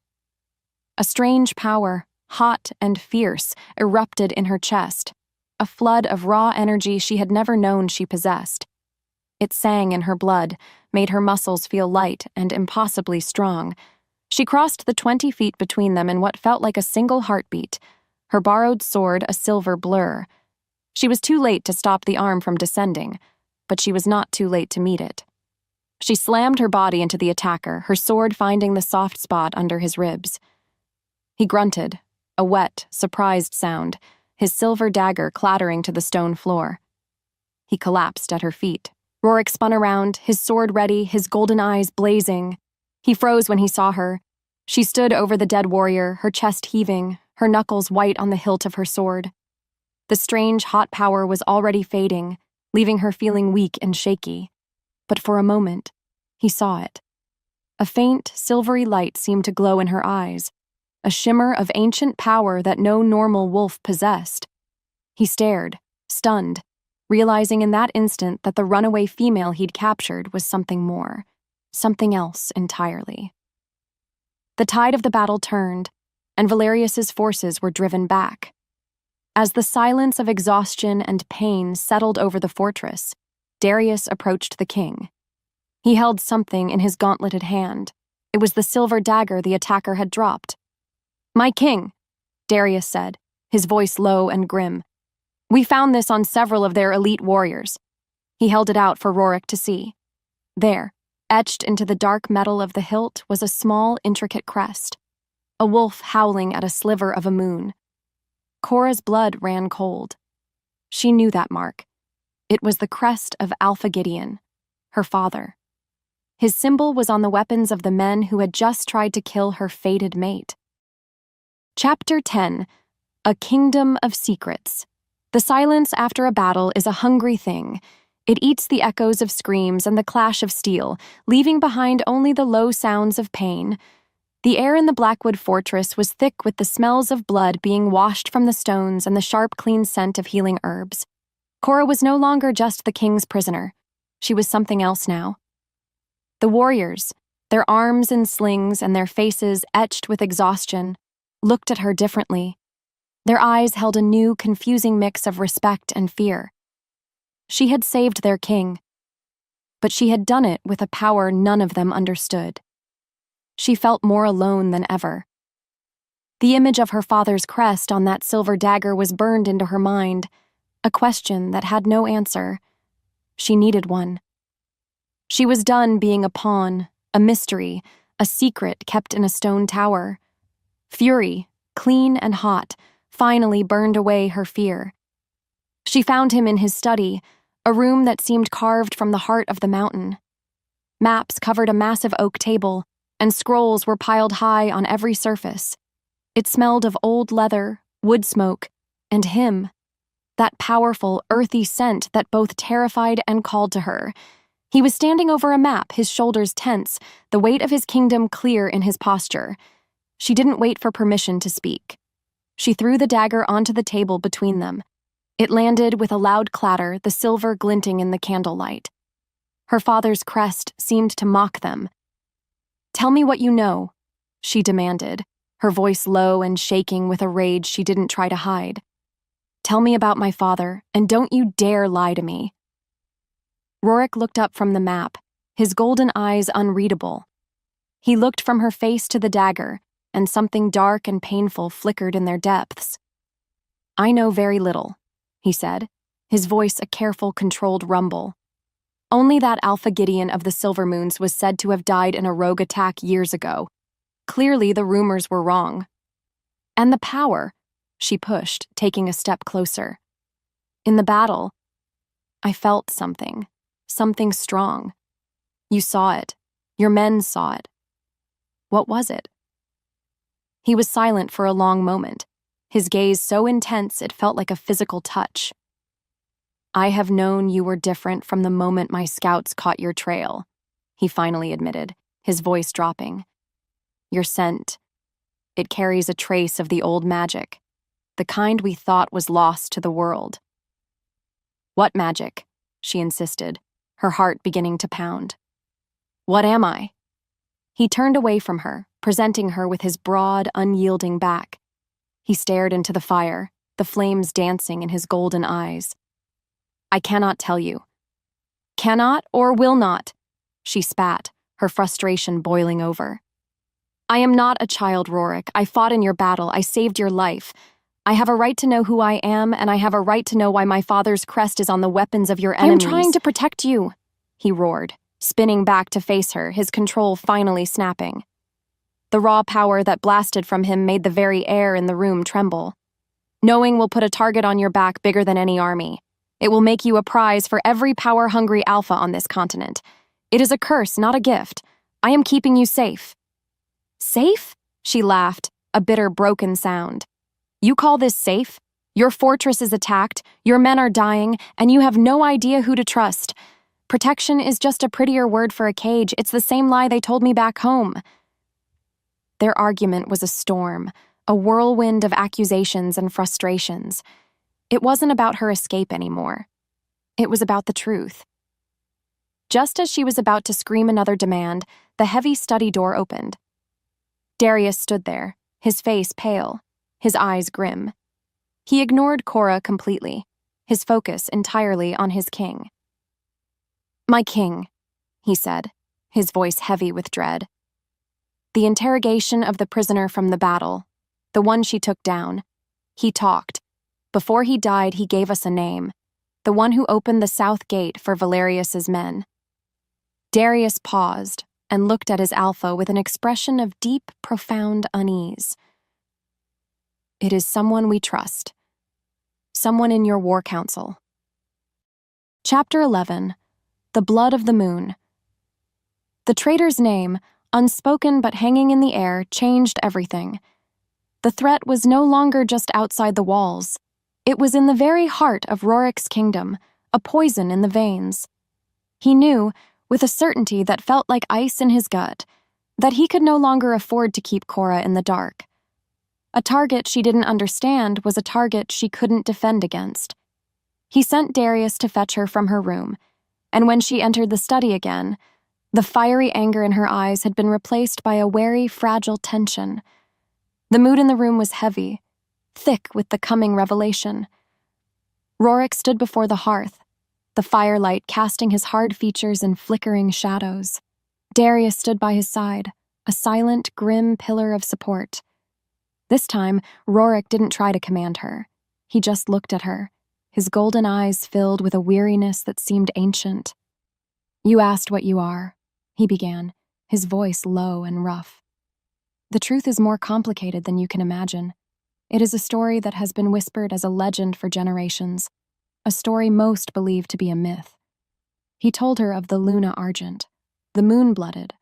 A strange power, hot and fierce, erupted in her chest, a flood of raw energy she had never known she possessed. It sang in her blood, made her muscles feel light and impossibly strong. She crossed the 20 feet between them in what felt like a single heartbeat, her borrowed sword a silver blur. She was too late to stop the arm from descending, but she was not too late to meet it. She slammed her body into the attacker, her sword finding the soft spot under his ribs. He grunted, a wet, surprised sound, his silver dagger clattering to the stone floor. He collapsed at her feet. Rorik spun around, his sword ready, his golden eyes blazing. He froze when he saw her. She stood over the dead warrior, her chest heaving, her knuckles white on the hilt of her sword. The strange, hot power was already fading, leaving her feeling weak and shaky. But for a moment, he saw it. A faint, silvery light seemed to glow in her eyes, a shimmer of ancient power that no normal wolf possessed. He stared, stunned, realizing in that instant that the runaway female he'd captured was something more, something else entirely. The tide of the battle turned, and Valerius's forces were driven back. As the silence of exhaustion and pain settled over the fortress, Darius approached the king. He held something in his gauntleted hand. It was the silver dagger the attacker had dropped. "My king," Darius said, his voice low and grim. "We found this on several of their elite warriors." He held it out for Rorik to see. There, etched into the dark metal of the hilt, was a small, intricate crest. A wolf howling at a sliver of a moon. Cora's blood ran cold. She knew that mark. It was the crest of Alpha Gideon, her father. His symbol was on the weapons of the men who had just tried to kill her fated mate. Chapter 10. A Kingdom of Secrets. The silence after a battle is a hungry thing. It eats the echoes of screams and the clash of steel, leaving behind only the low sounds of pain. The air in the Blackwood fortress was thick with the smells of blood being washed from the stones and the sharp, clean scent of healing herbs. Cora was no longer just the king's prisoner. She was something else now. The warriors, their arms in slings and their faces etched with exhaustion, looked at her differently. Their eyes held a new, confusing mix of respect and fear. She had saved their king, but she had done it with a power none of them understood. She felt more alone than ever. The image of her father's crest on that silver dagger was burned into her mind, a question that had no answer. She needed one. She was done being a pawn, a mystery, a secret kept in a stone tower. Fury, clean and hot, finally burned away her fear. She found him in his study, a room that seemed carved from the heart of the mountain. Maps covered a massive oak table, and scrolls were piled high on every surface. It smelled of old leather, wood smoke, and him, that powerful, earthy scent that both terrified and called to her. He was standing over a map, his shoulders tense, the weight of his kingdom clear in his posture. She didn't wait for permission to speak. She threw the dagger onto the table between them. It landed with a loud clatter, the silver glinting in the candlelight. Her father's crest seemed to mock them. "Tell me what you know," she demanded, her voice low and shaking with a rage she didn't try to hide. "Tell me about my father, and don't you dare lie to me." Rorik looked up from the map, his golden eyes unreadable. He looked from her face to the dagger, and something dark and painful flickered in their depths. "I know very little," he said, his voice a careful, controlled rumble. "Only that Alpha Gideon of the Silvermoons was said to have died in a rogue attack years ago. Clearly the rumors were wrong. And the power," she pushed, taking a step closer. "In the battle, I felt something strong. You saw it. Your men saw it. What was it?" He was silent for a long moment, his gaze so intense it felt like a physical touch. "I have known you were different from the moment my scouts caught your trail," he finally admitted, his voice dropping. "Your scent, it carries a trace of the old magic, the kind we thought was lost to the world." "What magic?" she insisted, her heart beginning to pound. "What am I?" He turned away from her, presenting her with his broad, unyielding back. He stared into the fire, the flames dancing in his golden eyes. "I cannot tell you." "Cannot or will not," she spat, her frustration boiling over. "I am not a child, Rorik. I fought in your battle. I saved your life. I have a right to know who I am, and I have a right to know why my father's crest is on the weapons of your enemies." "I am trying to protect you," he roared, spinning back to face her, his control finally snapping. The raw power that blasted from him made the very air in the room tremble. "Knowing will put a target on your back bigger than any army. It will make you a prize for every power-hungry alpha on this continent. It is a curse, not a gift. I am keeping you safe." "Safe?" she laughed, a bitter, broken sound. "You call this safe? Your fortress is attacked, your men are dying, and you have no idea who to trust. Protection is just a prettier word for a cage. It's the same lie they told me back home." Their argument was a storm, a whirlwind of accusations and frustrations. It wasn't about her escape anymore. It was about the truth. Just as she was about to scream another demand, the heavy study door opened. Darius stood there, his face pale, his eyes grim. He ignored Cora completely, his focus entirely on his king. "My king," he said, his voice heavy with dread. "The interrogation of the prisoner from the battle, the one she took down. He talked. Before he died, he gave us a name, the one who opened the south gate for Valerius's men." Darius paused and looked at his alpha with an expression of deep, profound unease. "It is someone we trust. Someone in your war council." Chapter 11. The Blood of the Moon. The traitor's name, unspoken but hanging in the air, changed everything. The threat was no longer just outside the walls. It was in the very heart of Rorik's kingdom, a poison in the veins. He knew, with a certainty that felt like ice in his gut, that he could no longer afford to keep Cora in the dark. A target she didn't understand was a target she couldn't defend against. He sent Darius to fetch her from her room, and when she entered the study again, the fiery anger in her eyes had been replaced by a wary, fragile tension. The mood in the room was heavy, thick with the coming revelation. Rorik stood before the hearth, the firelight casting his hard features in flickering shadows. Darius stood by his side, a silent, grim pillar of support. This time, Rorik didn't try to command her. He just looked at her, his golden eyes filled with a weariness that seemed ancient. "You asked what you are," he began, his voice low and rough. "The truth is more complicated than you can imagine. It is a story that has been whispered as a legend for generations, a story most believe to be a myth." He told her of the Luna Argent, the moon-blooded,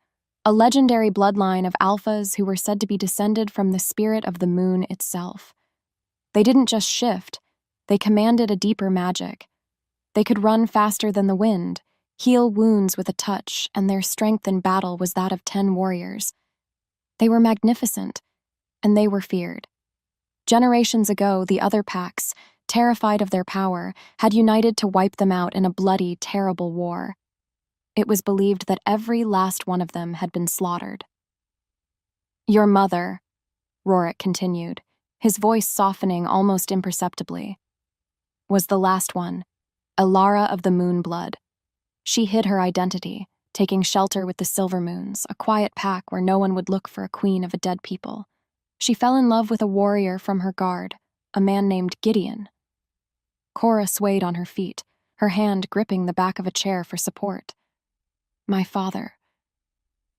a legendary bloodline of alphas who were said to be descended from the spirit of the moon itself. They didn't just shift, they commanded a deeper magic. They could run faster than the wind, heal wounds with a touch, and their strength in battle was that of 10 warriors. They were magnificent, and they were feared. Generations ago, the other packs, terrified of their power, had united to wipe them out in a bloody, terrible war. It was believed that every last one of them had been slaughtered. "Your mother," Rorik continued, his voice softening almost imperceptibly, "was the last one, Elara of the Moonblood. She hid her identity, taking shelter with the Silvermoons, a quiet pack where no one would look for a queen of a dead people. She fell in love with a warrior from her guard, a man named Gideon." Cora swayed on her feet, her hand gripping the back of a chair for support. "My father.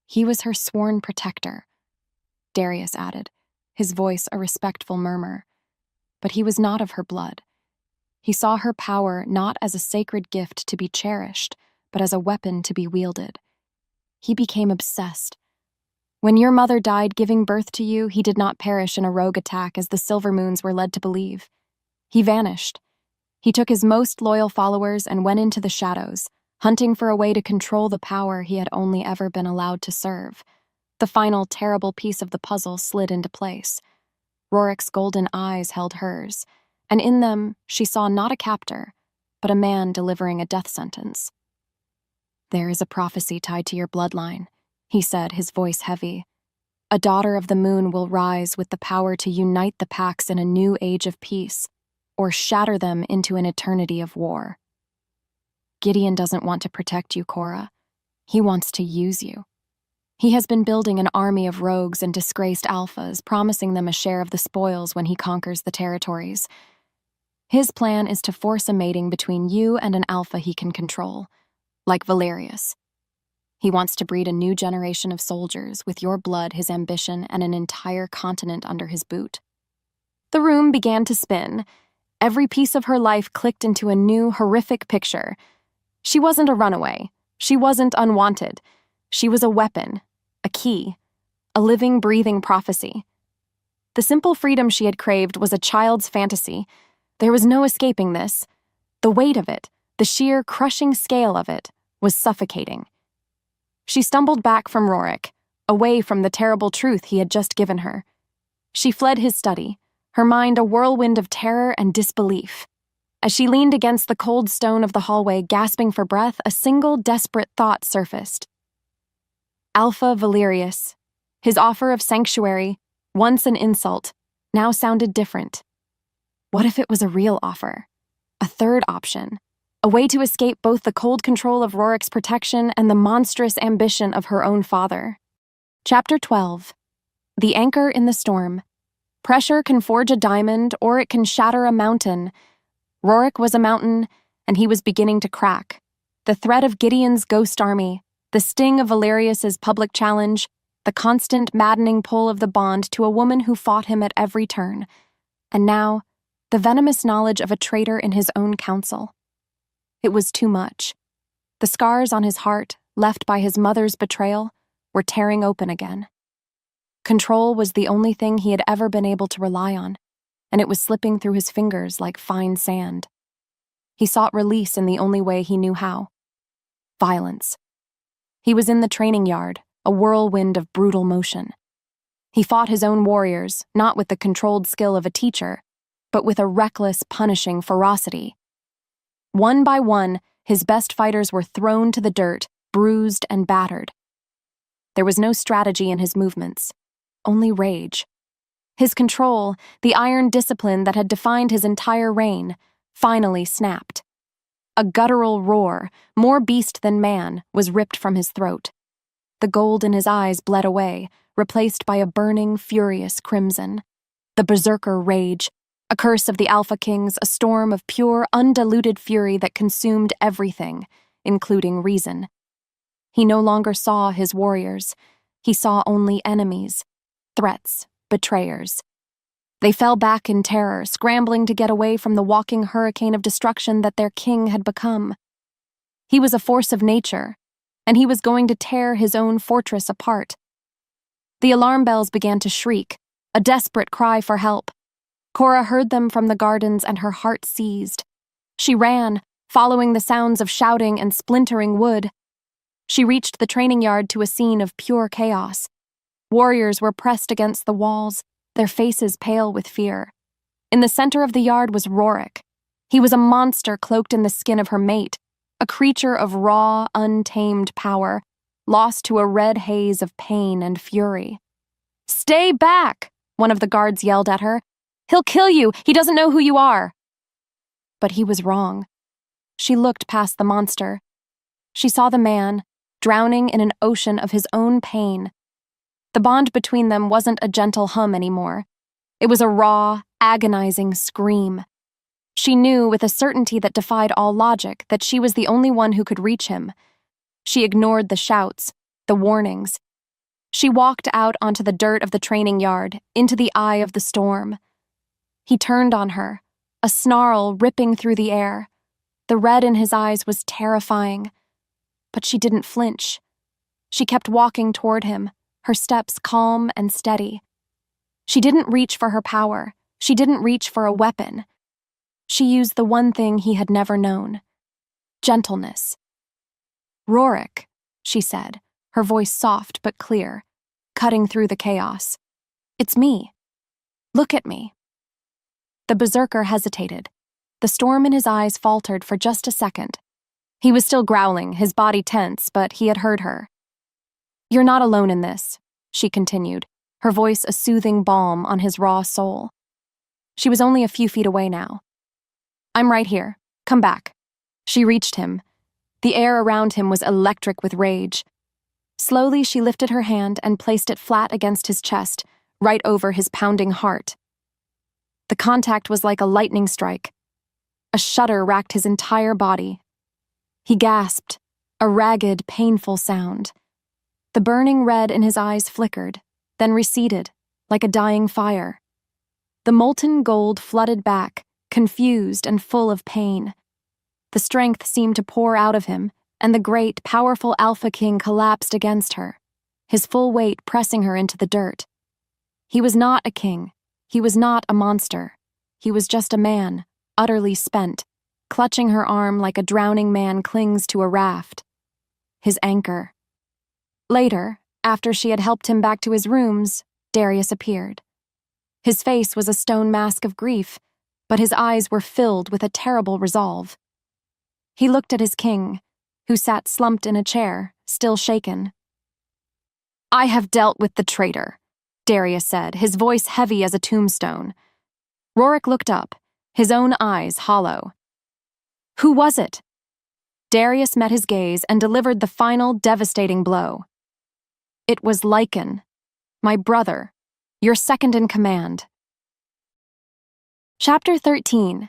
He was her sworn protector," Darius added, his voice a respectful murmur. "But he was not of her blood. He saw her power not as a sacred gift to be cherished, but as a weapon to be wielded. He became obsessed. When your mother died giving birth to you, he did not perish in a rogue attack as the Silvermoons were led to believe. He vanished. He took his most loyal followers and went into the shadows, hunting for a way to control the power he had only ever been allowed to serve. The final terrible piece of the puzzle slid into place. Rorik's golden eyes held hers, and in them she saw not a captor, but a man delivering a death sentence. "There is a prophecy tied to your bloodline," he said, his voice heavy. "A daughter of the moon will rise with the power to unite the packs in a new age of peace, or shatter them into an eternity of war. Gideon doesn't want to protect you, Cora. He wants to use you. He has been building an army of rogues and disgraced alphas, promising them a share of the spoils when he conquers the territories. His plan is to force a mating between you and an alpha he can control, like Valerius. He wants to breed a new generation of soldiers, with your blood his ambition and an entire continent under his boot." The room began to spin. Every piece of her life clicked into a new, horrific picture. She wasn't a runaway. She wasn't unwanted. She was a weapon, a key, a living, breathing prophecy. The simple freedom she had craved was a child's fantasy. There was no escaping this. The weight of it, the sheer, crushing scale of it, was suffocating. She stumbled back from Rorik, away from the terrible truth he had just given her. She fled his study, her mind a whirlwind of terror and disbelief. As she leaned against the cold stone of the hallway, gasping for breath, a single desperate thought surfaced. Alpha Valerius. His offer of sanctuary, once an insult, now sounded different. What if it was a real offer? A third option. A way to escape both the cold control of Rorik's protection and the monstrous ambition of her own father. Chapter 12. The Anchor in the Storm. Pressure can forge a diamond, or it can shatter a mountain. Rorik was a mountain, and he was beginning to crack. The threat of Gideon's ghost army, the sting of Valerius's public challenge, the constant maddening pull of the bond to a woman who fought him at every turn. And now, the venomous knowledge of a traitor in his own council. It was too much. The scars on his heart, left by his mother's betrayal, were tearing open again. Control was the only thing he had ever been able to rely on, and it was slipping through his fingers like fine sand. He sought release in the only way he knew how. Violence. He was in the training yard, a whirlwind of brutal motion. He fought his own warriors, not with the controlled skill of a teacher, but with a reckless, punishing ferocity. One by one, his best fighters were thrown to the dirt, bruised and battered. There was no strategy in his movements, only rage. His control, the iron discipline that had defined his entire reign, finally snapped. A guttural roar, more beast than man, was ripped from his throat. The gold in his eyes bled away, replaced by a burning, furious crimson. The berserker rage, a curse of the Alpha Kings, a storm of pure, undiluted fury that consumed everything, including reason. He no longer saw his warriors. He saw only enemies, threats, betrayers. They fell back in terror, scrambling to get away from the walking hurricane of destruction that their king had become. He was a force of nature, and he was going to tear his own fortress apart. The alarm bells began to shriek, a desperate cry for help. Cora heard them from the gardens and her heart seized. She ran, following the sounds of shouting and splintering wood. She reached the training yard to a scene of pure chaos. Warriors were pressed against the walls, their faces pale with fear. In the center of the yard was Rorik. He was a monster cloaked in the skin of her mate, a creature of raw, untamed power, lost to a red haze of pain and fury. "Stay back!" one of the guards yelled at her. "He'll kill you! He doesn't know who you are!" But he was wrong. She looked past the monster. She saw the man, drowning in an ocean of his own pain. The bond between them wasn't a gentle hum anymore. It was a raw, agonizing scream. She knew with a certainty that defied all logic that she was the only one who could reach him. She ignored the shouts, the warnings. She walked out onto the dirt of the training yard, into the eye of the storm. He turned on her, a snarl ripping through the air. The red in his eyes was terrifying. But she didn't flinch. She kept walking toward him, her steps calm and steady. She didn't reach for her power. She didn't reach for a weapon. She used the one thing he had never known: gentleness. "Rorik," she said, her voice soft but clear, cutting through the chaos. "It's me. Look at me." The berserker hesitated. The storm in his eyes faltered for just a second. He was still growling, his body tense, but he had heard her. "You're not alone in this," she continued, her voice a soothing balm on his raw soul. She was only a few feet away now. "I'm right here. Come back." She reached him. The air around him was electric with rage. Slowly, she lifted her hand and placed it flat against his chest, right over his pounding heart. The contact was like a lightning strike. A shudder racked his entire body. He gasped, a ragged, painful sound. The burning red in his eyes flickered, then receded, like a dying fire. The molten gold flooded back, confused and full of pain. The strength seemed to pour out of him, and the great, powerful Alpha King collapsed against her, his full weight pressing her into the dirt. He was not a king. He was not a monster. He was just a man, utterly spent, clutching her arm like a drowning man clings to a raft. His anchor. Later, after she had helped him back to his rooms, Darius appeared. His face was a stone mask of grief, but his eyes were filled with a terrible resolve. He looked at his king, who sat slumped in a chair, still shaken. "I have dealt with the traitor," Darius said, his voice heavy as a tombstone. Rorik looked up, his own eyes hollow. "Who was it?" Darius met his gaze and delivered the final, devastating blow. "It was Lycan, my brother, your second in command." Chapter 13.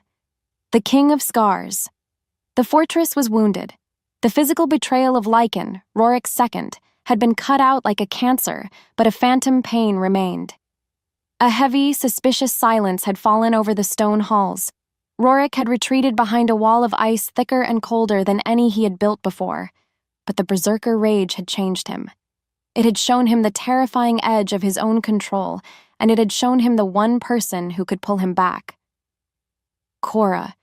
The King of Scars. The fortress was wounded. The physical betrayal of Lycan, Rorik's second, had been cut out like a cancer, but a phantom pain remained. A heavy, suspicious silence had fallen over the stone halls. Rorik had retreated behind a wall of ice thicker and colder than any he had built before, but the berserker rage had changed him. It had shown him the terrifying edge of his own control, and it had shown him the one person who could pull him back. Cora.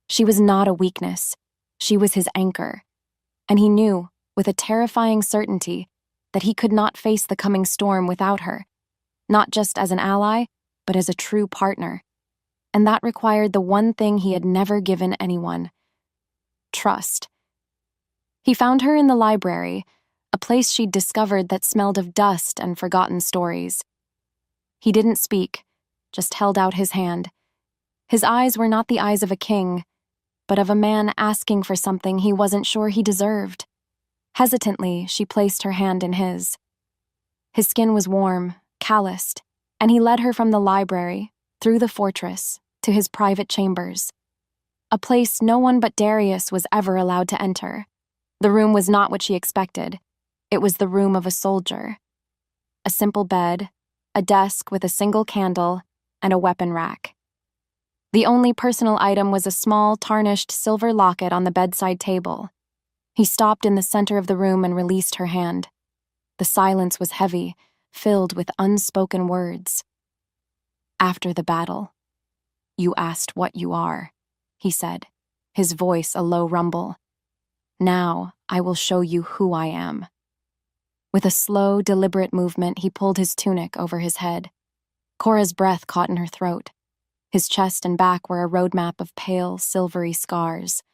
She was not a weakness. She was his anchor. And he knew, with a terrifying certainty, that he could not face the coming storm without her, not just as an ally, but as a true partner. And that required the one thing he had never given anyone: trust. He found her in the library, a place she'd discovered that smelled of dust and forgotten stories. He didn't speak, just held out his hand. His eyes were not the eyes of a king, but of a man asking for something he wasn't sure he deserved. Hesitantly, she placed her hand in his. His skin was warm, calloused, and he led her from the library, through the fortress, to his private chambers. A place no one but Darius was ever allowed to enter. The room was not what she expected. It was the room of a soldier. A simple bed, a desk with a single candle, and a weapon rack. The only personal item was a small, tarnished silver locket on the bedside table. He stopped in the center of the room and released her hand. The silence was heavy, filled with unspoken words. After the battle, you asked what you are, he said, his voice a low rumble. Now I will show you who I am. With a slow, deliberate movement, he pulled his tunic over his head. Cora's breath caught in her throat. His chest and back were a roadmap of pale, silvery scars.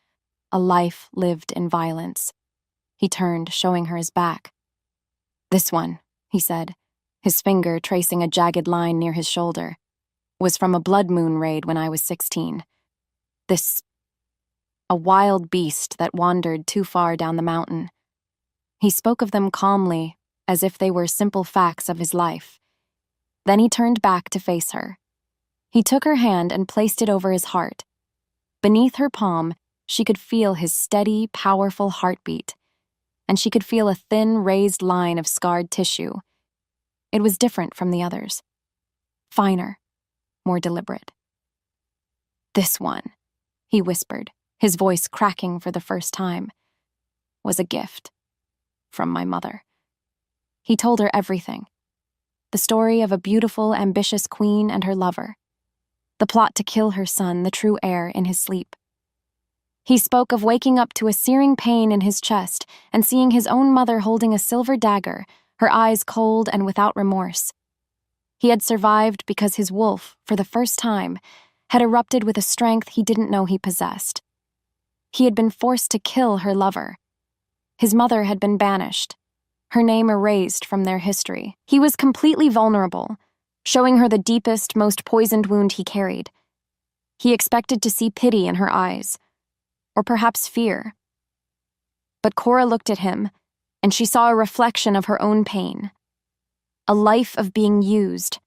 A life lived in violence. He turned, showing her his back. This one, he said, his finger tracing a jagged line near his shoulder, was from a blood moon raid when I was 16. A wild beast that wandered too far down the mountain. He spoke of them calmly, as if they were simple facts of his life. Then he turned back to face her. He took her hand and placed it over his heart. Beneath her palm, she could feel his steady, powerful heartbeat, and she could feel a thin, raised line of scarred tissue. It was different from the others. Finer, more deliberate. This one, he whispered, his voice cracking for the first time, was a gift from my mother. He told her everything. The story of a beautiful, ambitious queen and her lover. The plot to kill her son, the true heir, in his sleep. He spoke of waking up to a searing pain in his chest and seeing his own mother holding a silver dagger, her eyes cold and without remorse. He had survived because his wolf, for the first time, had erupted with a strength he didn't know he possessed. He had been forced to kill her lover. His mother had been banished, her name erased from their history. He was completely vulnerable, showing her the deepest, most poisoned wound he carried. He expected to see pity in her eyes, or perhaps fear. But Cora looked at him, and she saw a reflection of her own pain. A life of being used,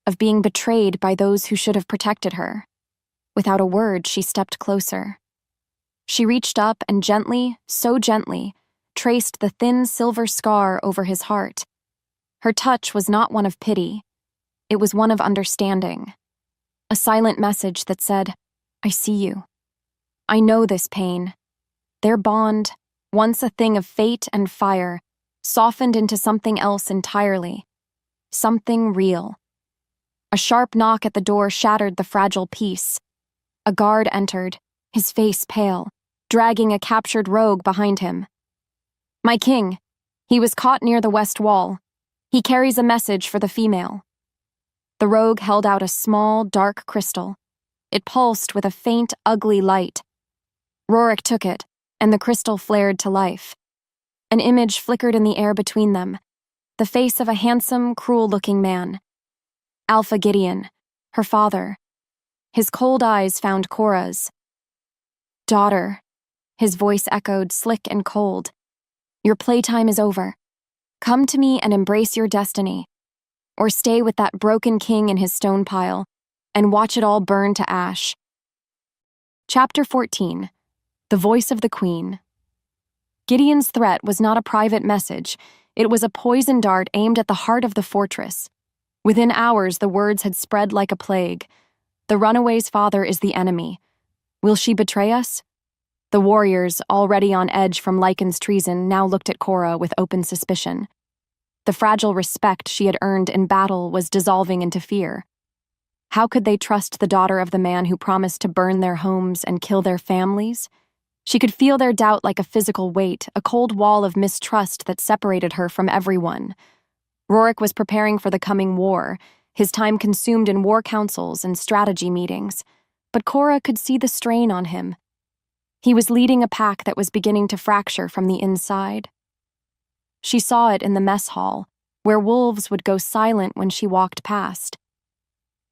of being betrayed by those who should have protected her. Without a word, she stepped closer. She reached up and gently, so gently, traced the thin silver scar over his heart. Her touch was not one of pity. It was one of understanding. A silent message that said, I see you. I know this pain. Their bond, once a thing of fate and fire, softened into something else entirely. Something real. A sharp knock at the door shattered the fragile peace. A guard entered, his face pale, dragging a captured rogue behind him. My king. He was caught near the west wall. He carries a message for the female. The rogue held out a small, dark crystal. It pulsed with a faint, ugly light. Rorik took it, and the crystal flared to life. An image flickered in the air between them, the face of a handsome, cruel-looking man. Alpha Gideon, her father. His cold eyes found Cora's. Daughter, his voice echoed slick and cold. Your playtime is over. Come to me and embrace your destiny. Or stay with that broken king in his stone pile and watch it all burn to ash. Chapter 14. The Voice of the Queen. Gideon's threat was not a private message. It was a poison dart aimed at the heart of the fortress. Within hours, the words had spread like a plague. The runaway's father is the enemy. Will she betray us? The warriors, already on edge from Lycan's treason, now looked at Cora with open suspicion. The fragile respect she had earned in battle was dissolving into fear. How could they trust the daughter of the man who promised to burn their homes and kill their families? She could feel their doubt like a physical weight, a cold wall of mistrust that separated her from everyone. Rorik was preparing for the coming war, his time consumed in war councils and strategy meetings, but Cora could see the strain on him. He was leading a pack that was beginning to fracture from the inside. She saw it in the mess hall, where wolves would go silent when she walked past.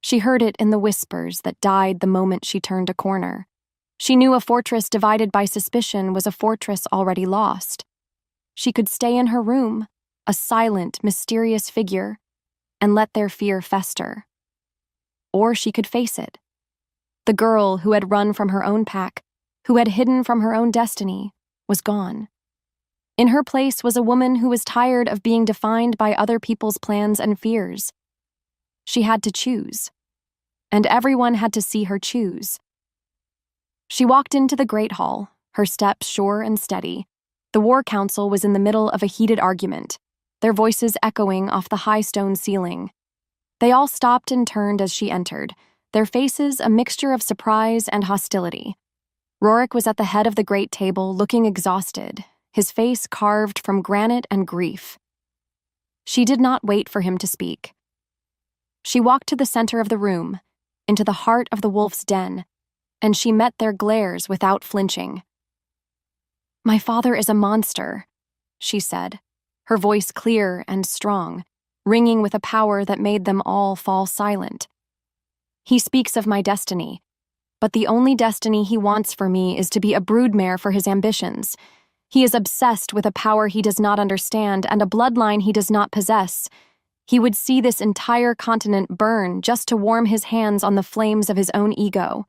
She heard it in the whispers that died the moment she turned a corner. She knew a fortress divided by suspicion was a fortress already lost. She could stay in her room, a silent, mysterious figure, and let their fear fester. Or she could face it. The girl who had run from her own pack, who had hidden from her own destiny, was gone. In her place was a woman who was tired of being defined by other people's plans and fears. She had to choose, and everyone had to see her choose. She walked into the great hall, her steps sure and steady. The war council was in the middle of a heated argument, their voices echoing off the high stone ceiling. They all stopped and turned as she entered, their faces a mixture of surprise and hostility. Rorik was at the head of the great table, looking exhausted, his face carved from granite and grief. She did not wait for him to speak. She walked to the center of the room, into the heart of the wolf's den, and she met their glares without flinching. "My father is a monster," she said, her voice clear and strong, ringing with a power that made them all fall silent. "He speaks of my destiny, but the only destiny he wants for me is to be a broodmare for his ambitions. He is obsessed with a power he does not understand and a bloodline he does not possess. He would see this entire continent burn just to warm his hands on the flames of his own ego."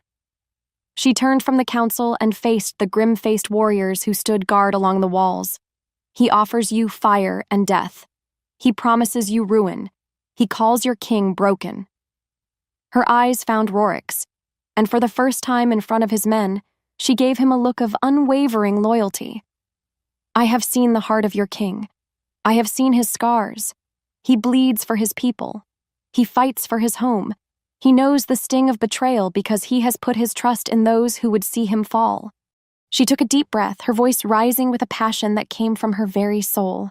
She turned from the council and faced the grim-faced warriors who stood guard along the walls. "He offers you fire and death. He promises you ruin. He calls your king broken." Her eyes found Rorik's, and for the first time in front of his men, she gave him a look of unwavering loyalty. "I have seen the heart of your king. I have seen his scars. He bleeds for his people. He fights for his home. He knows the sting of betrayal because he has put his trust in those who would see him fall." She took a deep breath, her voice rising with a passion that came from her very soul.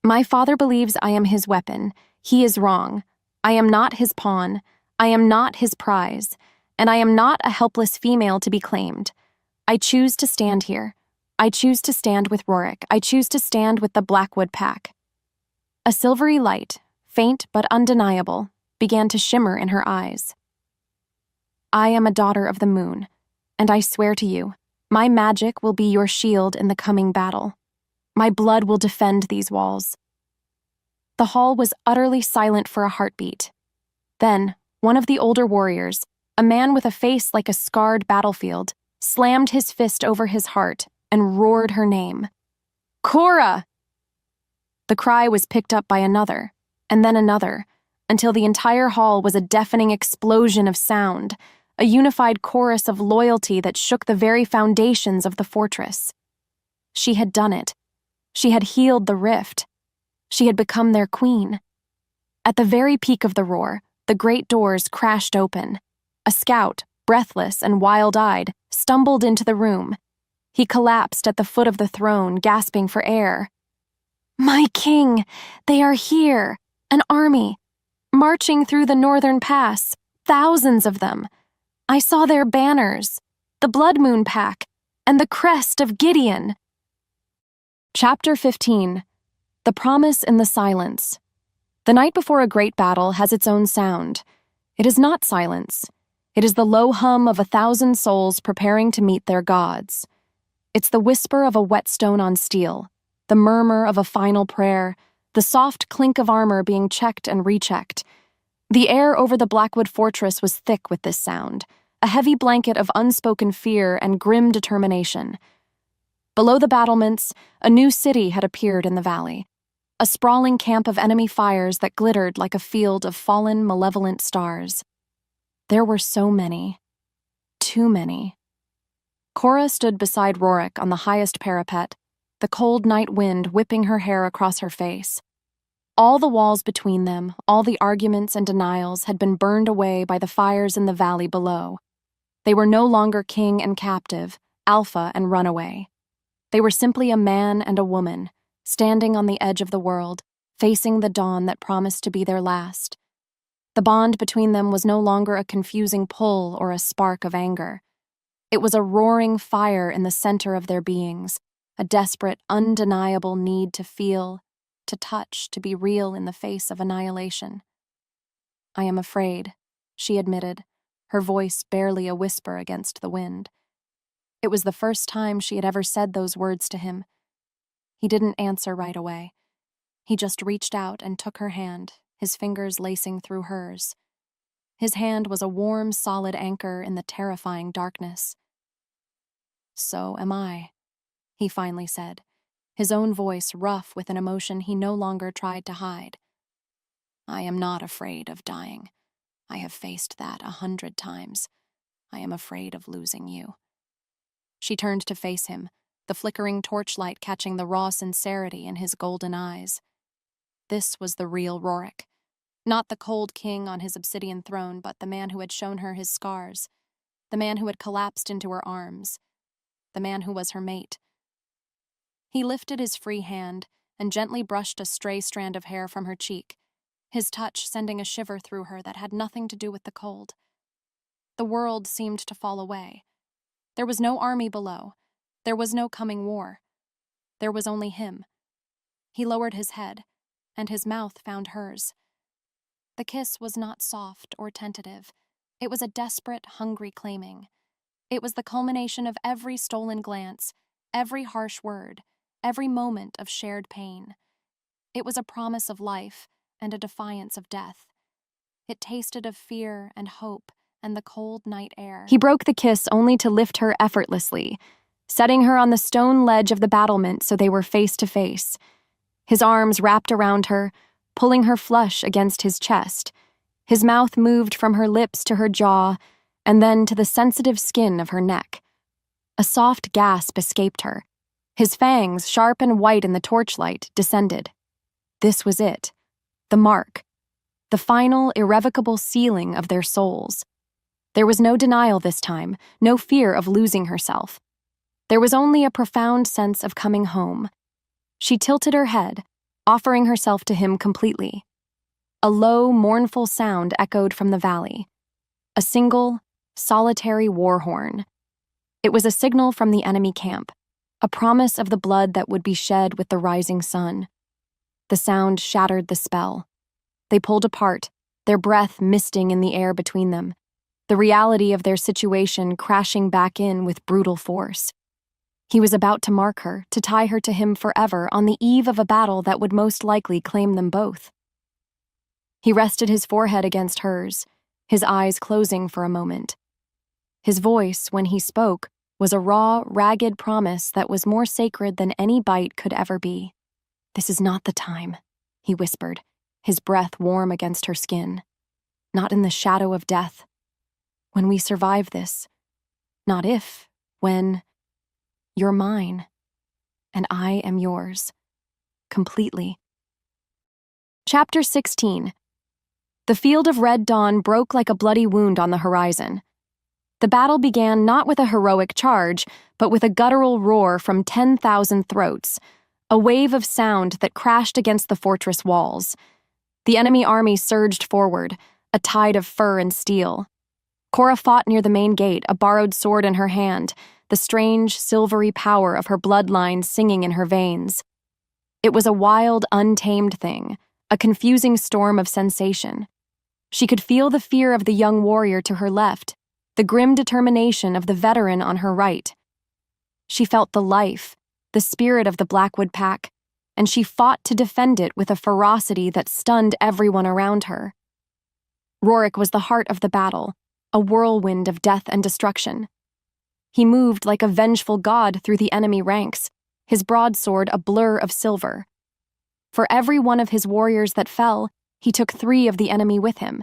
"My father believes I am his weapon. He is wrong. I am not his pawn. I am not his prize. And I am not a helpless female to be claimed. I choose to stand here. I choose to stand with Rorik. I choose to stand with the Blackwood Pack." A silvery light, faint but undeniable, began to shimmer in her eyes. "I am a daughter of the moon, and I swear to you, my magic will be your shield in the coming battle. My blood will defend these walls." The hall was utterly silent for a heartbeat. Then, one of the older warriors, a man with a face like a scarred battlefield, slammed his fist over his heart and roared her name. "Cora!" The cry was picked up by another, and then another, until the entire hall was a deafening explosion of sound, a unified chorus of loyalty that shook the very foundations of the fortress. She had done it. She had healed the rift. She had become their queen. At the very peak of the roar, the great doors crashed open. A scout, breathless and wild-eyed, stumbled into the room. He collapsed at the foot of the throne, gasping for air. "My king! They are here! An army! Marching through the northern pass, thousands of them. I saw their banners, the Blood Moon Pack, and the crest of Gideon." Chapter 15. The Promise in the Silence. The night before a great battle has its own sound. It is not silence. It is the low hum of 1,000 souls preparing to meet their gods. It's the whisper of a whetstone on steel, the murmur of a final prayer, the soft clink of armor being checked and rechecked. The air over the Blackwood Fortress was thick with this sound, a heavy blanket of unspoken fear and grim determination. Below the battlements, a new city had appeared in the valley, a sprawling camp of enemy fires that glittered like a field of fallen, malevolent stars. There were so many. Too many. Cora stood beside Rorik on the highest parapet, the cold night wind whipping her hair across her face. All the walls between them, all the arguments and denials had been burned away by the fires in the valley below. They were no longer king and captive, alpha and runaway. They were simply a man and a woman, standing on the edge of the world, facing the dawn that promised to be their last. The bond between them was no longer a confusing pull or a spark of anger. It was a roaring fire in the center of their beings, a desperate, undeniable need to feel, to touch, to be real in the face of annihilation. "I am afraid," she admitted, her voice barely a whisper against the wind. It was the first time she had ever said those words to him. He didn't answer right away. He just reached out and took her hand, his fingers lacing through hers. His hand was a warm, solid anchor in the terrifying darkness. "So am I," he finally said, his own voice rough with an emotion he no longer tried to hide. "I am not afraid of dying. I have faced that 100 times. I am afraid of losing you." She turned to face him, the flickering torchlight catching the raw sincerity in his golden eyes. This was the real Rorik. Not the cold king on his obsidian throne, but the man who had shown her his scars, the man who had collapsed into her arms, the man who was her mate. He lifted his free hand and gently brushed a stray strand of hair from her cheek, his touch sending a shiver through her that had nothing to do with the cold. The world seemed to fall away. There was no army below. There was no coming war. There was only him. He lowered his head, and his mouth found hers. The kiss was not soft or tentative. It was a desperate, hungry claiming. It was the culmination of every stolen glance, every harsh word, every moment of shared pain. It was a promise of life and a defiance of death. It tasted of fear and hope and the cold night air. He broke the kiss only to lift her effortlessly, setting her on the stone ledge of the battlement so they were face to face. His arms wrapped around her, pulling her flush against his chest. His mouth moved from her lips to her jaw, and then to the sensitive skin of her neck. A soft gasp escaped her. His fangs, sharp and white in the torchlight, descended. This was it. The mark. The final, irrevocable sealing of their souls. There was no denial this time, no fear of losing herself. There was only a profound sense of coming home. She tilted her head, offering herself to him completely. A low, mournful sound echoed from the valley. A single, solitary war horn. It was a signal from the enemy camp, a promise of the blood that would be shed with the rising sun. The sound shattered the spell. They pulled apart, their breath misting in the air between them, the reality of their situation crashing back in with brutal force. He was about to mark her, to tie her to him forever on the eve of a battle that would most likely claim them both. He rested his forehead against hers, his eyes closing for a moment. His voice, when he spoke, was a raw, ragged promise that was more sacred than any bite could ever be. "This is not the time," he whispered, his breath warm against her skin. "Not in the shadow of death. When we survive this, not if, when, you're mine, and I am yours, completely." Chapter 16. The field of red dawn broke like a bloody wound on the horizon. The battle began not with a heroic charge, but with a guttural roar from 10,000 throats, a wave of sound that crashed against the fortress walls. The enemy army surged forward, a tide of fur and steel. Cora fought near the main gate, a borrowed sword in her hand, the strange, silvery power of her bloodline singing in her veins. It was a wild, untamed thing, a confusing storm of sensation. She could feel the fear of the young warrior to her left, the grim determination of the veteran on her right. She felt the life, the spirit of the Blackwood pack, and she fought to defend it with a ferocity that stunned everyone around her. Rorik was the heart of the battle, a whirlwind of death and destruction. He moved like a vengeful god through the enemy ranks, his broadsword a blur of silver. For every one of his warriors that fell, he took 3 of the enemy with him,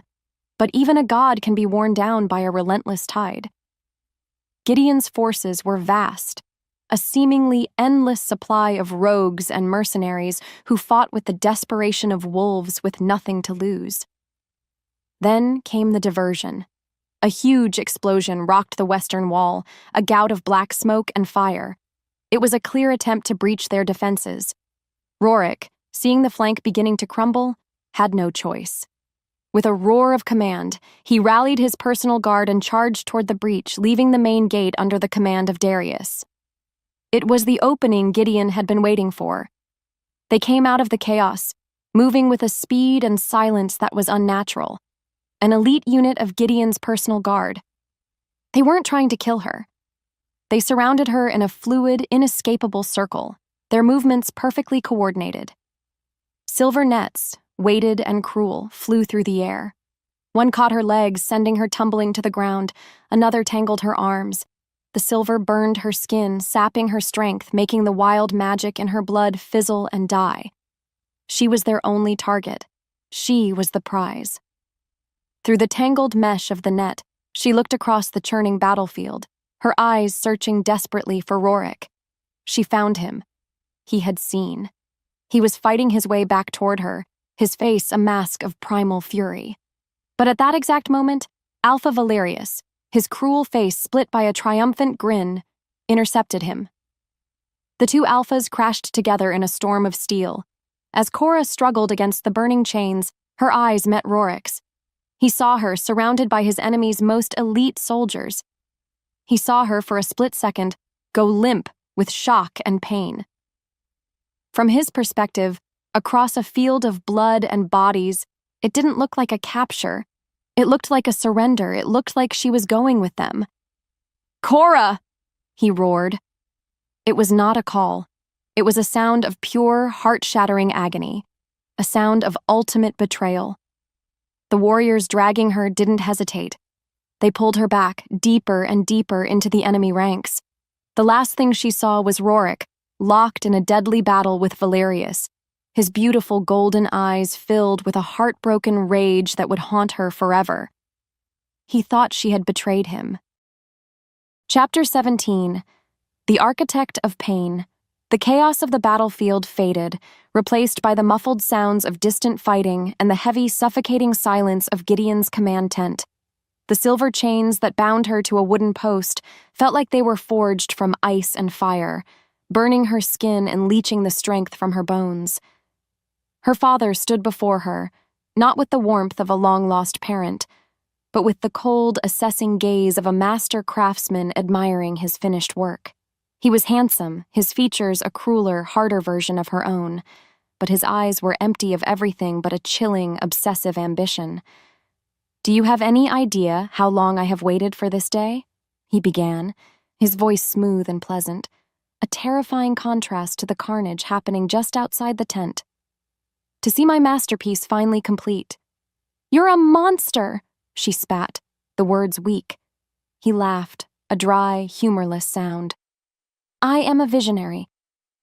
but even a god can be worn down by a relentless tide. Gideon's forces were vast, a seemingly endless supply of rogues and mercenaries who fought with the desperation of wolves with nothing to lose. Then came the diversion. A huge explosion rocked the western wall, a gout of black smoke and fire. It was a clear attempt to breach their defenses. Rorik, seeing the flank beginning to crumble, had no choice. With a roar of command, he rallied his personal guard and charged toward the breach, leaving the main gate under the command of Darius. It was the opening Gideon had been waiting for. They came out of the chaos, moving with a speed and silence that was unnatural. An elite unit of Gideon's personal guard. They weren't trying to kill her. They surrounded her in a fluid, inescapable circle, their movements perfectly coordinated. Silver nets, weighted and cruel, flew through the air. One caught her legs, sending her tumbling to the ground. Another tangled her arms. The silver burned her skin, sapping her strength, making the wild magic in her blood fizzle and die. She was their only target. She was the prize. Through the tangled mesh of the net, she looked across the churning battlefield, her eyes searching desperately for Rorik. She found him. He had seen. He was fighting his way back toward her, his face a mask of primal fury. But at that exact moment, Alpha Valerius, his cruel face split by a triumphant grin, intercepted him. The two alphas crashed together in a storm of steel. As Cora struggled against the burning chains, her eyes met Rorik's. He saw her surrounded by his enemy's most elite soldiers. He saw her for a split second go limp with shock and pain. From his perspective, across a field of blood and bodies, it didn't look like a capture. It looked like a surrender. It looked like she was going with them. "Cora!" he roared. It was not a call. It was a sound of pure, heart-shattering agony, a sound of ultimate betrayal. The warriors dragging her didn't hesitate. They pulled her back, deeper and deeper into the enemy ranks. The last thing she saw was Rorik, locked in a deadly battle with Valerius, his beautiful golden eyes filled with a heartbroken rage that would haunt her forever. He thought she had betrayed him. Chapter 17. The Architect of Pain. The chaos of the battlefield faded, replaced by the muffled sounds of distant fighting and the heavy, suffocating silence of Gideon's command tent. The silver chains that bound her to a wooden post felt like they were forged from ice and fire, burning her skin and leaching the strength from her bones. Her father stood before her, not with the warmth of a long-lost parent, but with the cold, assessing gaze of a master craftsman admiring his finished work. He was handsome, his features a crueler, harder version of her own, but his eyes were empty of everything but a chilling, obsessive ambition. "Do you have any idea how long I have waited for this day?" he began, his voice smooth and pleasant, a terrifying contrast to the carnage happening just outside the tent. "To see my masterpiece finally complete." "You're a monster!" she spat, the words weak. He laughed, a dry, humorless sound. "I am a visionary.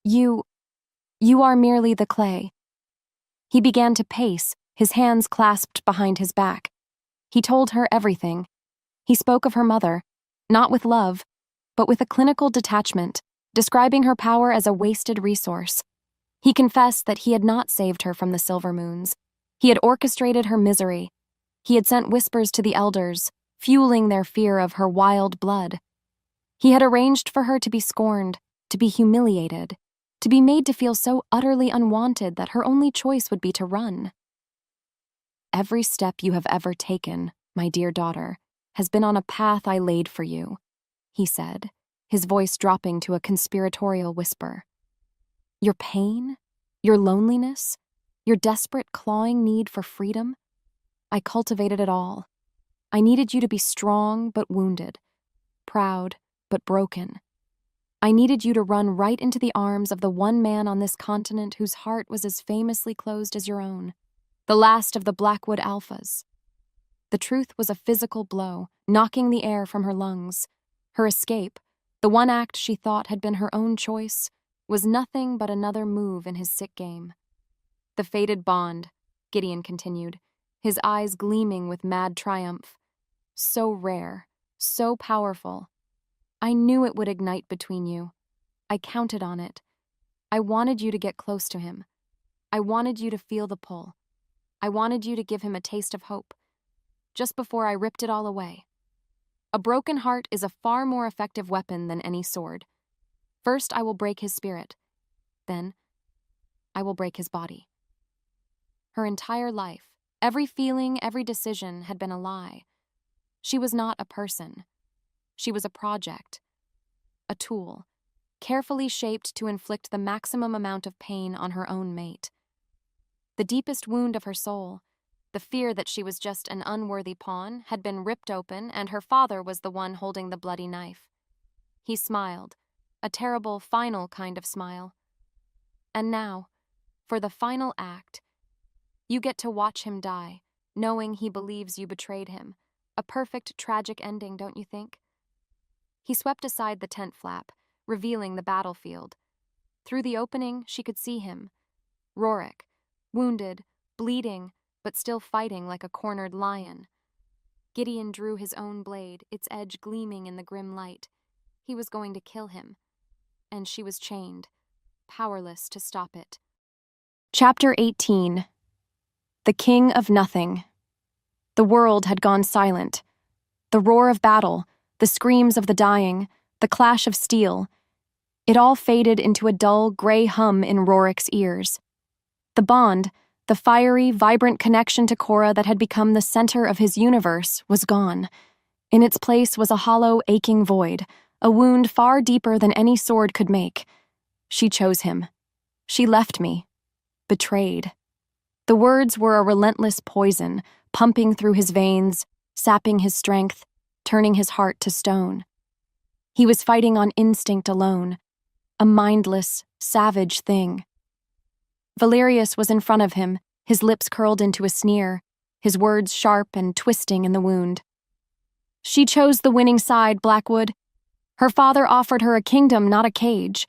You are merely the clay." He began to pace, his hands clasped behind his back. He told her everything. He spoke of her mother, not with love, but with a clinical detachment, describing her power as a wasted resource. He confessed that he had not saved her from the Silver Moons. He had orchestrated her misery. He had sent whispers to the elders, fueling their fear of her wild blood. He had arranged for her to be scorned, to be humiliated, to be made to feel so utterly unwanted that her only choice would be to run. "Every step you have ever taken, my dear daughter, has been on a path I laid for you," he said, his voice dropping to a conspiratorial whisper. "Your pain, your loneliness, your desperate clawing need for freedom, I cultivated it all. I needed you to be strong but wounded, proud but broken. I needed you to run right into the arms of the one man on this continent whose heart was as famously closed as your own, the last of the Blackwood Alphas." The truth was a physical blow, knocking the air from her lungs. Her escape, the one act she thought had been her own choice, was nothing but another move in his sick game. "The fated bond," Gideon continued, his eyes gleaming with mad triumph. "So rare, so powerful. I knew it would ignite between you. I counted on it. I wanted you to get close to him. I wanted you to feel the pull. I wanted you to give him a taste of hope. Just before I ripped it all away. A broken heart is a far more effective weapon than any sword. First, I will break his spirit. Then, I will break his body." Her entire life, every feeling, every decision had been a lie. She was not a person. She was a project, a tool, carefully shaped to inflict the maximum amount of pain on her own mate. The deepest wound of her soul, the fear that she was just an unworthy pawn, had been ripped open, and her father was the one holding the bloody knife. He smiled, a terrible, final kind of smile. "And now, for the final act, you get to watch him die, knowing he believes you betrayed him. A perfect, tragic ending, don't you think?" He swept aside the tent flap, revealing the battlefield. Through the opening, she could see him. Rorik, wounded, bleeding, but still fighting like a cornered lion. Gideon drew his own blade, its edge gleaming in the grim light. He was going to kill him. And she was chained, powerless to stop it. Chapter 18. The King of Nothing. The world had gone silent. The roar of battle, the screams of the dying, the clash of steel, it all faded into a dull, gray hum in Rorik's ears. The bond, the fiery, vibrant connection to Cora that had become the center of his universe, was gone. In its place was a hollow, aching void, a wound far deeper than any sword could make. She chose him. She left me. Betrayed. The words were a relentless poison, pumping through his veins, sapping his strength, turning his heart to stone. He was fighting on instinct alone, a mindless, savage thing. Valerius was in front of him, his lips curled into a sneer, his words sharp and twisting in the wound. She chose the winning side, Blackwood. Her father offered her a kingdom, not a cage.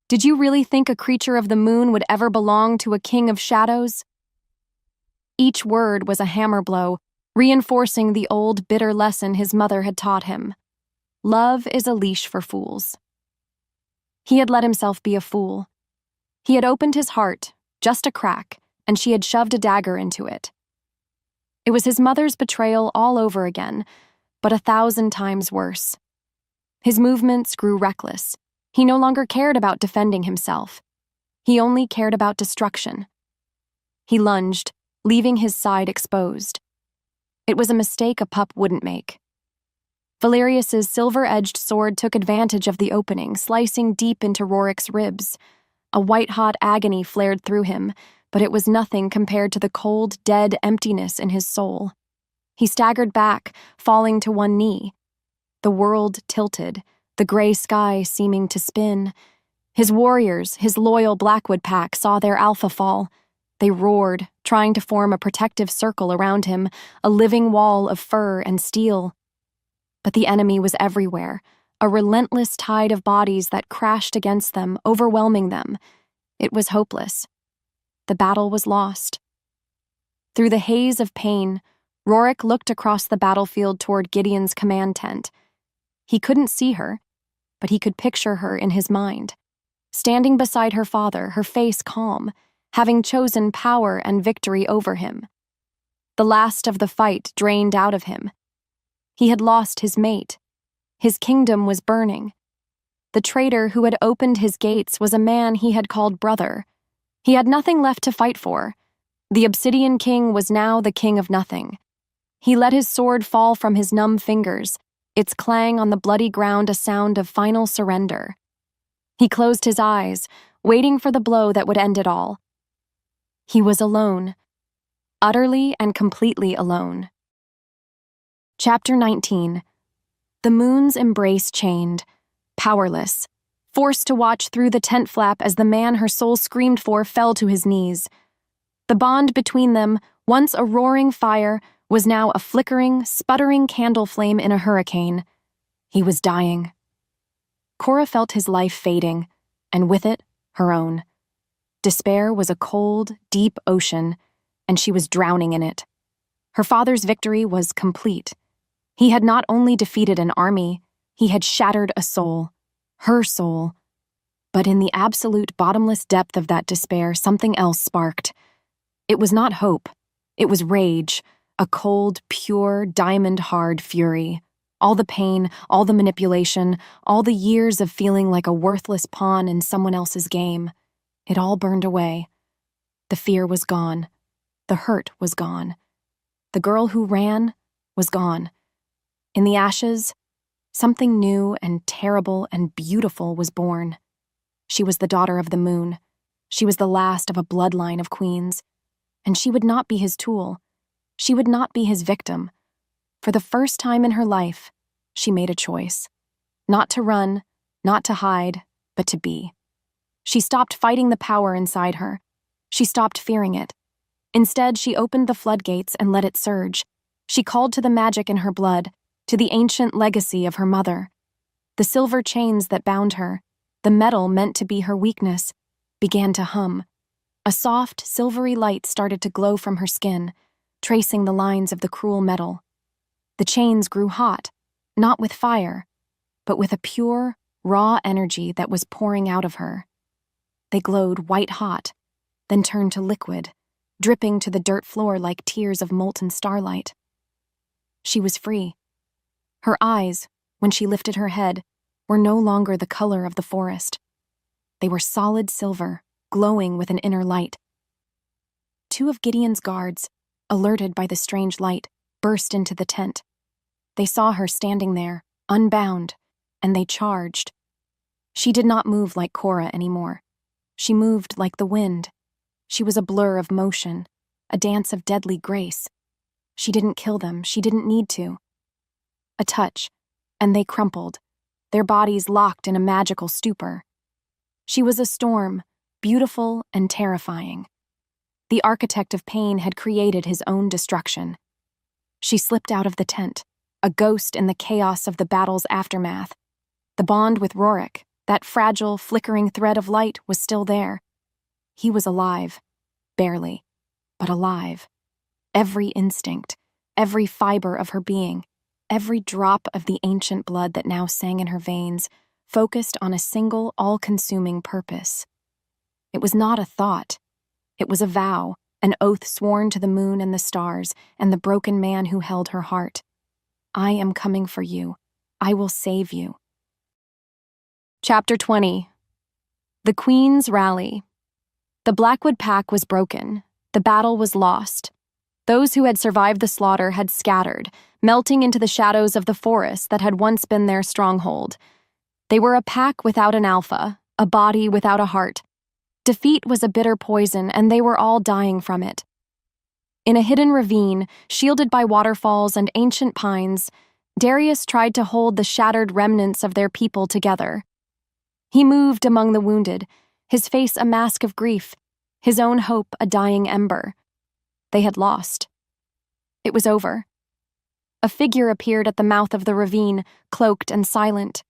Did you really think a creature of the moon would ever belong to a king of shadows? Each word was a hammer blow, reinforcing the old, bitter lesson his mother had taught him. Love is a leash for fools. He had let himself be a fool. He had opened his heart, just a crack, and she had shoved a dagger into it. It was his mother's betrayal all over again, but 1,000 times worse. His movements grew reckless. He no longer cared about defending himself. He only cared about destruction. He lunged, leaving his side exposed. It was a mistake a pup wouldn't make. Valerius's silver-edged sword took advantage of the opening, slicing deep into Rorik's ribs. A white-hot agony flared through him, but it was nothing compared to the cold, dead emptiness in his soul. He staggered back, falling to one knee. The world tilted, the gray sky seeming to spin. His warriors, his loyal Blackwood pack, saw their alpha fall. They roared, trying to form a protective circle around him, a living wall of fur and steel. But the enemy was everywhere, a relentless tide of bodies that crashed against them, overwhelming them. It was hopeless. The battle was lost. Through the haze of pain, Rorik looked across the battlefield toward Gideon's command tent. He couldn't see her, but he could picture her in his mind, standing beside her father, her face calm, having chosen power and victory over him. The last of the fight drained out of him. He had lost his mate. His kingdom was burning. The traitor who had opened his gates was a man he had called brother. He had nothing left to fight for. The Obsidian King was now the king of nothing. He let his sword fall from his numb fingers, its clang on the bloody ground a sound of final surrender. He closed his eyes, waiting for the blow that would end it all. He was alone, utterly and completely alone. Chapter 19. The moon's embrace chained, powerless, forced to watch through the tent flap as the man her soul screamed for fell to his knees. The bond between them, once a roaring fire, was now a flickering, sputtering candle flame in a hurricane. He was dying. Cora felt his life fading, and with it, her own. Despair was a cold, deep ocean, and she was drowning in it. Her father's victory was complete. He had not only defeated an army, he had shattered a soul, her soul. But in the absolute bottomless depth of that despair, something else sparked. It was not hope. It was rage, a cold, pure, diamond-hard fury. All the pain, all the manipulation, all the years of feeling like a worthless pawn in someone else's game. It all burned away. The fear was gone. The hurt was gone. The girl who ran was gone. In the ashes, something new and terrible and beautiful was born. She was the daughter of the moon. She was the last of a bloodline of queens. And she would not be his tool. She would not be his victim. For the first time in her life, she made a choice. Not to run, not to hide, but to be. She stopped fighting the power inside her. She stopped fearing it. Instead, she opened the floodgates and let it surge. She called to the magic in her blood, to the ancient legacy of her mother. The silver chains that bound her, the metal meant to be her weakness, began to hum. A soft, silvery light started to glow from her skin, tracing the lines of the cruel metal. The chains grew hot, not with fire, but with a pure, raw energy that was pouring out of her. They glowed white-hot, then turned to liquid, dripping to the dirt floor like tears of molten starlight. She was free. Her eyes, when she lifted her head, were no longer the color of the forest. They were solid silver, glowing with an inner light. Two of Gideon's guards, alerted by the strange light, burst into the tent. They saw her standing there, unbound, and they charged. She did not move like Cora anymore. She moved like the wind. She was a blur of motion, a dance of deadly grace. She didn't kill them, she didn't need to. A touch, and they crumpled, their bodies locked in a magical stupor. She was a storm, beautiful and terrifying. The architect of pain had created his own destruction. She slipped out of the tent, a ghost in the chaos of the battle's aftermath. The bond with Rorik, that fragile, flickering thread of light, was still there. He was alive, barely, but alive. Every instinct, every fiber of her being, every drop of the ancient blood that now sang in her veins, focused on a single, all-consuming purpose. It was not a thought. It was a vow, an oath sworn to the moon and the stars and the broken man who held her heart. I am coming for you. I will save you. Chapter 20. The Queen's Rally. The Blackwood Pack was broken. The battle was lost. Those who had survived the slaughter had scattered, melting into the shadows of the forest that had once been their stronghold. They were a pack without an alpha, a body without a heart. Defeat was a bitter poison, and they were all dying from it. In a hidden ravine, shielded by waterfalls and ancient pines, Darius tried to hold the shattered remnants of their people together. He moved among the wounded, his face a mask of grief, his own hope a dying ember. They had lost. It was over. A figure appeared at the mouth of the ravine, cloaked and silent.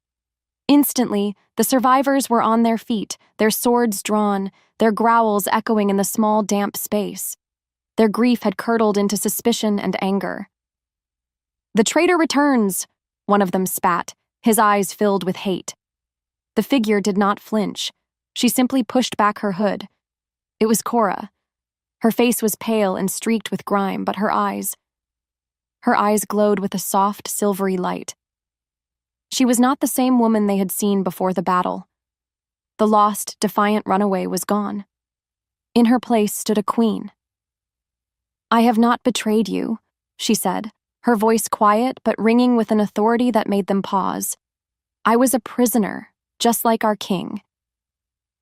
Instantly, the survivors were on their feet, their swords drawn, their growls echoing in the small, damp space. Their grief had curdled into suspicion and anger. "The traitor returns," one of them spat, his eyes filled with hate. The figure did not flinch. She simply pushed back her hood. It was Cora. Her face was pale and streaked with grime, but her eyes glowed with a soft, silvery light. She was not the same woman they had seen before the battle. The lost, defiant runaway was gone. In her place stood a queen. "I have not betrayed you," she said, her voice quiet but ringing with an authority that made them pause. "I was a prisoner, just like our king."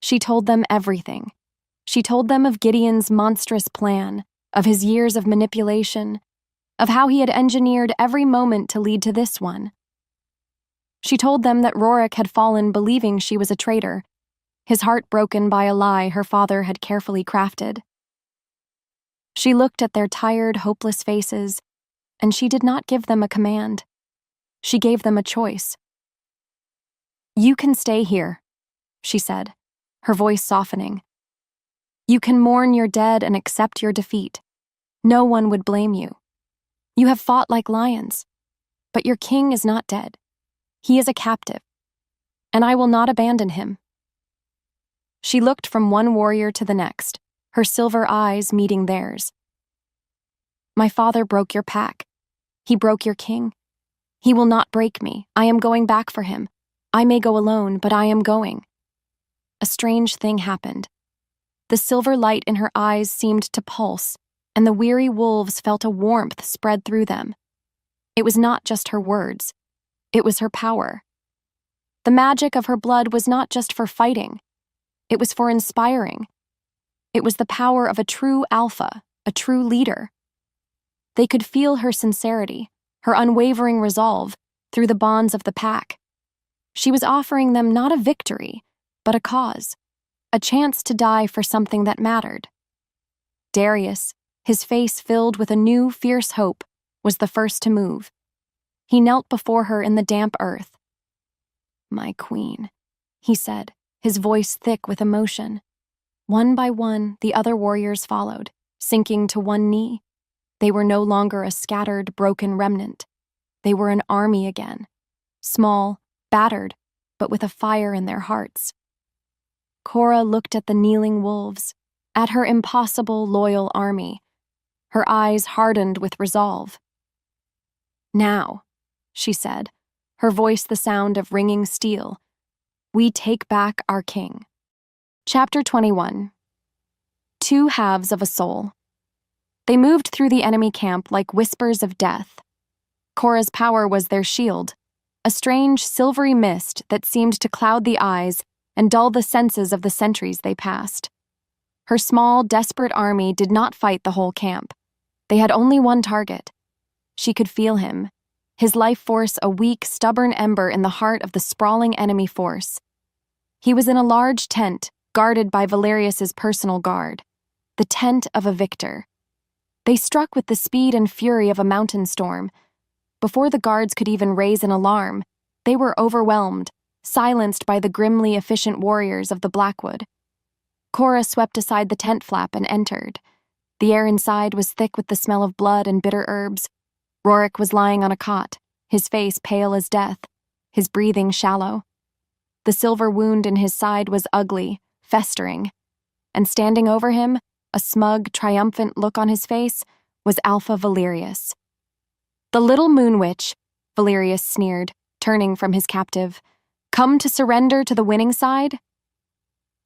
She told them everything. She told them of Gideon's monstrous plan, of his years of manipulation, of how he had engineered every moment to lead to this one. She told them that Rorik had fallen believing she was a traitor, his heart broken by a lie her father had carefully crafted. She looked at their tired, hopeless faces, and she did not give them a command. She gave them a choice. "You can stay here," she said, her voice softening. "You can mourn your dead and accept your defeat. No one would blame you. You have fought like lions, but your king is not dead. He is a captive, and I will not abandon him." She looked from one warrior to the next, her silver eyes meeting theirs. "My father broke your pack. He broke your king. He will not break me. I am going back for him. I may go alone, but I am going." A strange thing happened. The silver light in her eyes seemed to pulse, and the weary wolves felt a warmth spread through them. It was not just her words. It was her power. The magic of her blood was not just for fighting. It was for inspiring. It was the power of a true alpha, a true leader. They could feel her sincerity, her unwavering resolve, through the bonds of the pack. She was offering them not a victory, but a cause, a chance to die for something that mattered. Darius, his face filled with a new, fierce hope, was the first to move. He knelt before her in the damp earth. "My queen," he said, his voice thick with emotion. One by one, the other warriors followed, sinking to one knee. They were no longer a scattered, broken remnant. They were an army again, small, battered, but with a fire in their hearts. Cora looked at the kneeling wolves, at her impossible, loyal army. Her eyes hardened with resolve. "Now," she said, her voice the sound of ringing steel, "we take back our king." Chapter 21. Two Halves of a Soul. They moved through the enemy camp like whispers of death. Cora's power was their shield, a strange silvery mist that seemed to cloud the eyes and dull the senses of the sentries they passed. Her small, desperate army did not fight the whole camp. They had only one target. She could feel him, his life force a weak, stubborn ember in the heart of the sprawling enemy force. He was in a large tent, guarded by Valerius's personal guard, the tent of a victor. They struck with the speed and fury of a mountain storm. Before the guards could even raise an alarm, they were overwhelmed, silenced by the grimly efficient warriors of the Blackwood. Cora swept aside the tent flap and entered. The air inside was thick with the smell of blood and bitter herbs. Rorik was lying on a cot, his face pale as death, his breathing shallow. The silver wound in his side was ugly, festering, and standing over him, a smug, triumphant look on his face, was Alpha Valerius. "The little moon witch," Valerius sneered, turning from his captive, "come to surrender to the winning side?"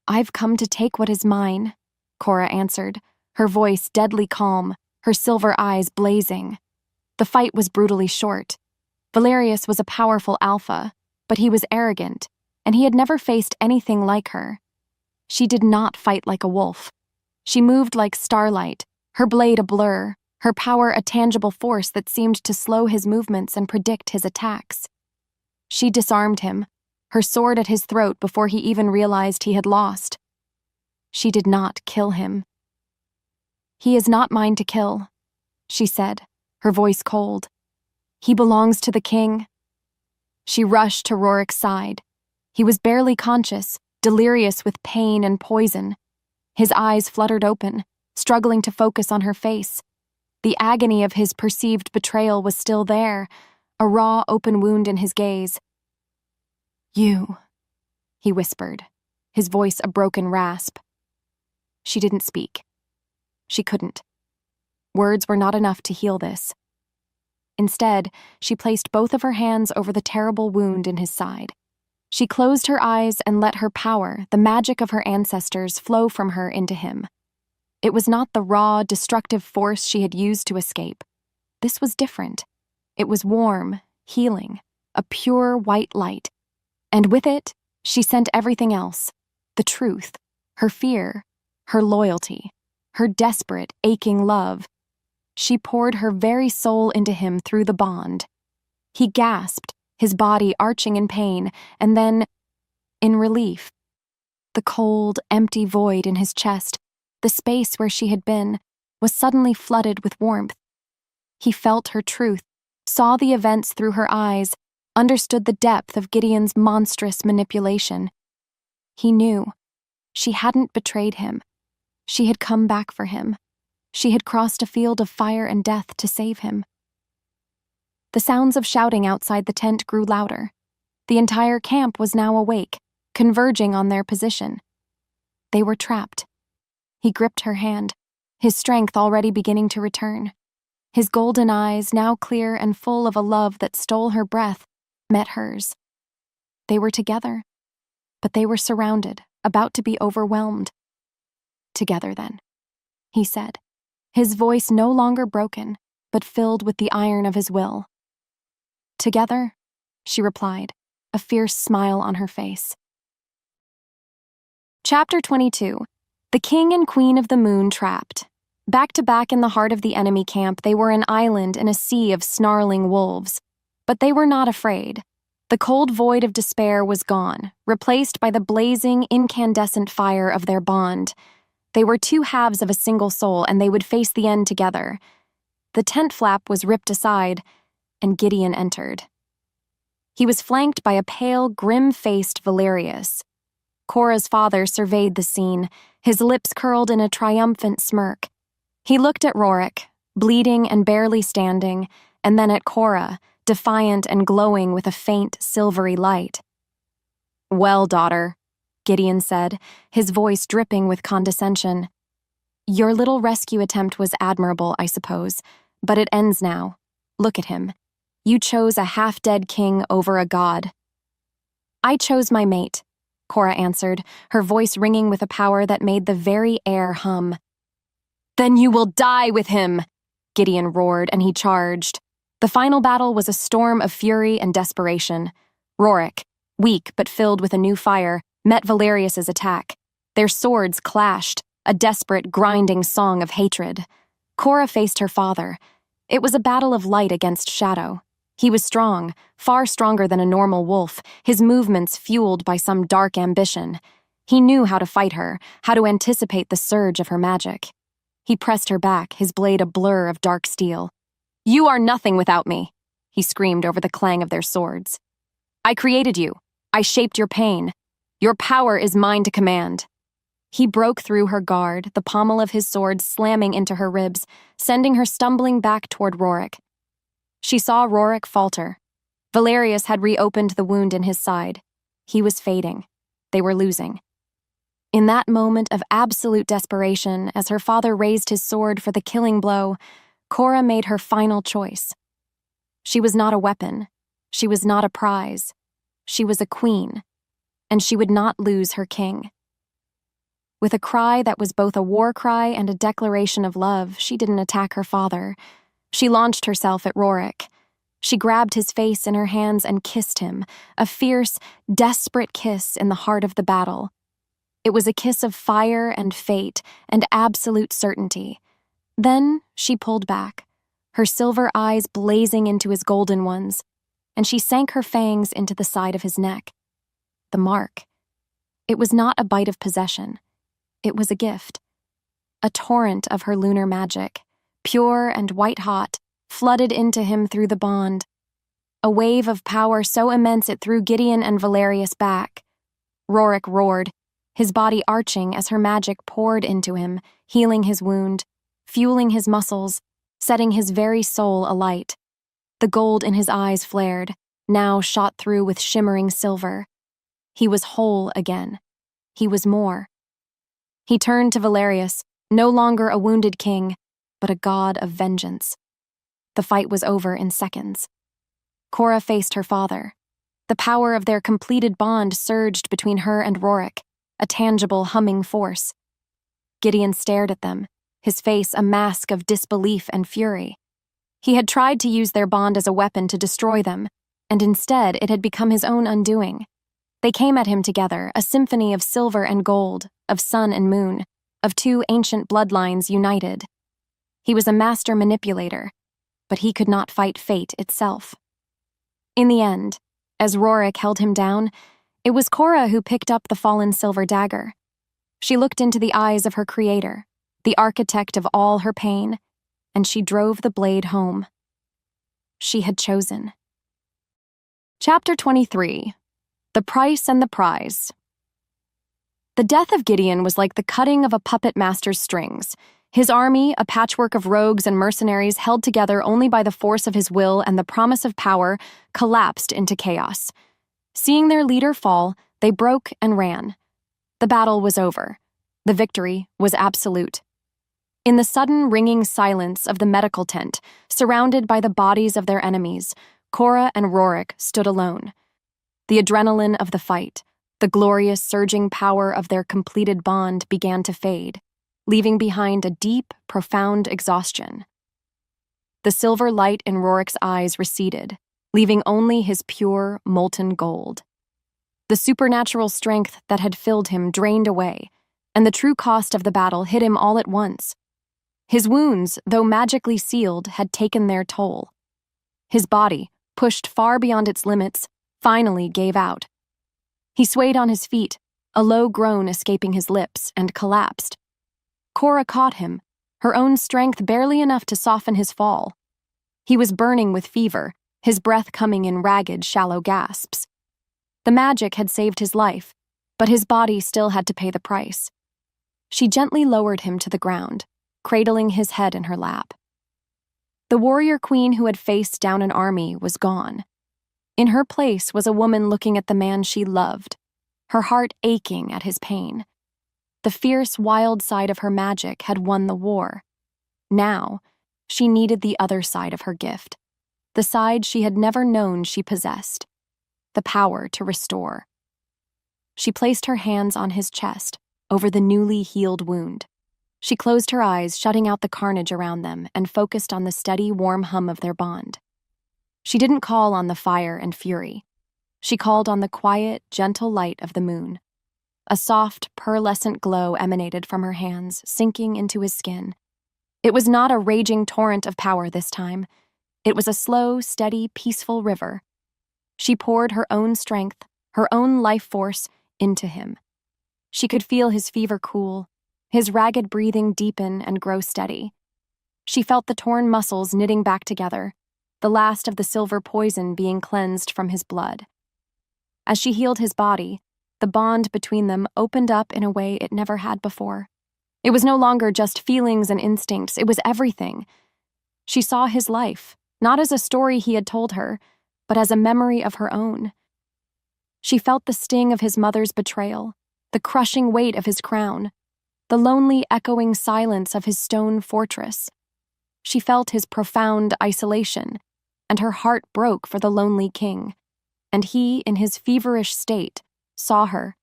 "I've come to take what is mine," Cora answered, her voice deadly calm, her silver eyes blazing. The fight was brutally short. Valerius was a powerful alpha, but he was arrogant, and he had never faced anything like her. She did not fight like a wolf. She moved like starlight, her blade a blur, her power a tangible force that seemed to slow his movements and predict his attacks. She disarmed him, her sword at his throat before he even realized he had lost. She did not kill him. "He is not mine to kill," she said, her voice cold. "He belongs to the king." She rushed to Rorik's side. He was barely conscious, delirious with pain and poison. His eyes fluttered open, struggling to focus on her face. The agony of his perceived betrayal was still there, a raw, open wound in his gaze. "You," he whispered, his voice a broken rasp. She didn't speak. She couldn't. Words were not enough to heal this. Instead, she placed both of her hands over the terrible wound in his side. She closed her eyes and let her power, the magic of her ancestors, flow from her into him. It was not the raw, destructive force she had used to escape. This was different. It was warm, healing, a pure white light. And with it, she sent everything else: the truth, her fear, her loyalty, her desperate, aching love. She poured her very soul into him through the bond. He gasped, his body arching in pain, and then, in relief. The cold, empty void in his chest, the space where she had been, was suddenly flooded with warmth. He felt her truth, saw the events through her eyes, understood the depth of Gideon's monstrous manipulation. He knew. She hadn't betrayed him. She had come back for him. She had crossed a field of fire and death to save him. The sounds of shouting outside the tent grew louder. The entire camp was now awake, converging on their position. They were trapped. He gripped her hand, his strength already beginning to return. His golden eyes, now clear and full of a love that stole her breath, met hers. They were together, but they were surrounded, about to be overwhelmed. "Together, then," he said, his voice no longer broken, but filled with the iron of his will. "Together," she replied, a fierce smile on her face. Chapter 22. The King and Queen of the Moon Trapped. Back to back in the heart of the enemy camp, they were an island in a sea of snarling wolves. But they were not afraid. The cold void of despair was gone, replaced by the blazing, incandescent fire of their bond. They were two halves of a single soul, and they would face the end together. The tent flap was ripped aside, and Gideon entered. He was flanked by a pale, grim-faced Valerius. Cora's father surveyed the scene, his lips curled in a triumphant smirk. He looked at Rorik, bleeding and barely standing, and then at Cora, defiant and glowing with a faint, silvery light. "Well, daughter," Gideon said, his voice dripping with condescension. "Your little rescue attempt was admirable, I suppose, but it ends now. Look at him. You chose a half-dead king over a god." "I chose my mate," Cora answered, her voice ringing with a power that made the very air hum. "Then you will die with him!" Gideon roared, and he charged. The final battle was a storm of fury and desperation. Rorik, weak but filled with a new fire, met Valerius's attack. Their swords clashed, a desperate, grinding song of hatred. Cora faced her father. It was a battle of light against shadow. He was strong, far stronger than a normal wolf, his movements fueled by some dark ambition. He knew how to fight her, how to anticipate the surge of her magic. He pressed her back, his blade a blur of dark steel. "You are nothing without me," he screamed over the clang of their swords. "I created you. I shaped your pain. Your power is mine to command." He broke through her guard, the pommel of his sword slamming into her ribs, sending her stumbling back toward Rorik. She saw Rorik falter. Valerius had reopened the wound in his side. He was fading. They were losing. In that moment of absolute desperation, as her father raised his sword for the killing blow, Cora made her final choice. She was not a weapon. She was not a prize. She was a queen, and she would not lose her king. With a cry that was both a war cry and a declaration of love, she didn't attack her father. She launched herself at Rorik. She grabbed his face in her hands and kissed him, a fierce, desperate kiss in the heart of the battle. It was a kiss of fire and fate and absolute certainty. Then she pulled back, her silver eyes blazing into his golden ones, and she sank her fangs into the side of his neck. The mark. It was not a bite of possession. It was a gift. A torrent of her lunar magic, pure and white-hot, flooded into him through the bond. A wave of power so immense it threw Gideon and Valerius back. Rorik roared, his body arching as her magic poured into him, healing his wound, fueling his muscles, setting his very soul alight. The gold in his eyes flared, now shot through with shimmering silver. He was whole again. He was more. He turned to Valerius, no longer a wounded king, but a god of vengeance. The fight was over in seconds. Cora faced her father. The power of their completed bond surged between her and Rorik, a tangible, humming force. Gideon stared at them, his face a mask of disbelief and fury. He had tried to use their bond as a weapon to destroy them, and instead it had become his own undoing. They came at him together, a symphony of silver and gold, of sun and moon, of two ancient bloodlines united. He was a master manipulator, but he could not fight fate itself. In the end, as Rorik held him down, it was Cora who picked up the fallen silver dagger. She looked into the eyes of her creator, the architect of all her pain, and she drove the blade home. She had chosen. Chapter 23. The Price and the Prize. The death of Gideon was like the cutting of a puppet master's strings. His army, a patchwork of rogues and mercenaries held together only by the force of his will and the promise of power, collapsed into chaos. Seeing their leader fall, they broke and ran. The battle was over. The victory was absolute. In the sudden ringing silence of the medical tent, surrounded by the bodies of their enemies, Cora and Rorik stood alone. The adrenaline of the fight, the glorious surging power of their completed bond began to fade, leaving behind a deep, profound exhaustion. The silver light in Rorik's eyes receded, leaving only his pure, molten gold. The supernatural strength that had filled him drained away, and the true cost of the battle hit him all at once. His wounds, though magically sealed, had taken their toll. His body, pushed far beyond its limits, finally gave out. He swayed on his feet, a low groan escaping his lips, and collapsed. Cora caught him, her own strength barely enough to soften his fall. He was burning with fever, his breath coming in ragged, shallow gasps. The magic had saved his life, but his body still had to pay the price. She gently lowered him to the ground, cradling his head in her lap. The warrior queen who had faced down an army was gone. In her place was a woman looking at the man she loved, her heart aching at his pain. The fierce, wild side of her magic had won the war. Now, she needed the other side of her gift, the side she had never known she possessed, the power to restore. She placed her hands on his chest, over the newly healed wound. She closed her eyes, shutting out the carnage around them, and focused on the steady, warm hum of their bond. She didn't call on the fire and fury. She called on the quiet, gentle light of the moon. A soft, pearlescent glow emanated from her hands, sinking into his skin. It was not a raging torrent of power this time. It was a slow, steady, peaceful river. She poured her own strength, her own life force, into him. She could feel his fever cool, his ragged breathing deepen and grow steady. She felt the torn muscles knitting back together, the last of the silver poison being cleansed from his blood. As she healed his body, the bond between them opened up in a way it never had before. It was no longer just feelings and instincts, it was everything. She saw his life, not as a story he had told her, but as a memory of her own. She felt the sting of his mother's betrayal, the crushing weight of his crown, the lonely, echoing silence of his stone fortress. She felt his profound isolation, and her heart broke for the lonely king. And he, in his feverish state, saw her.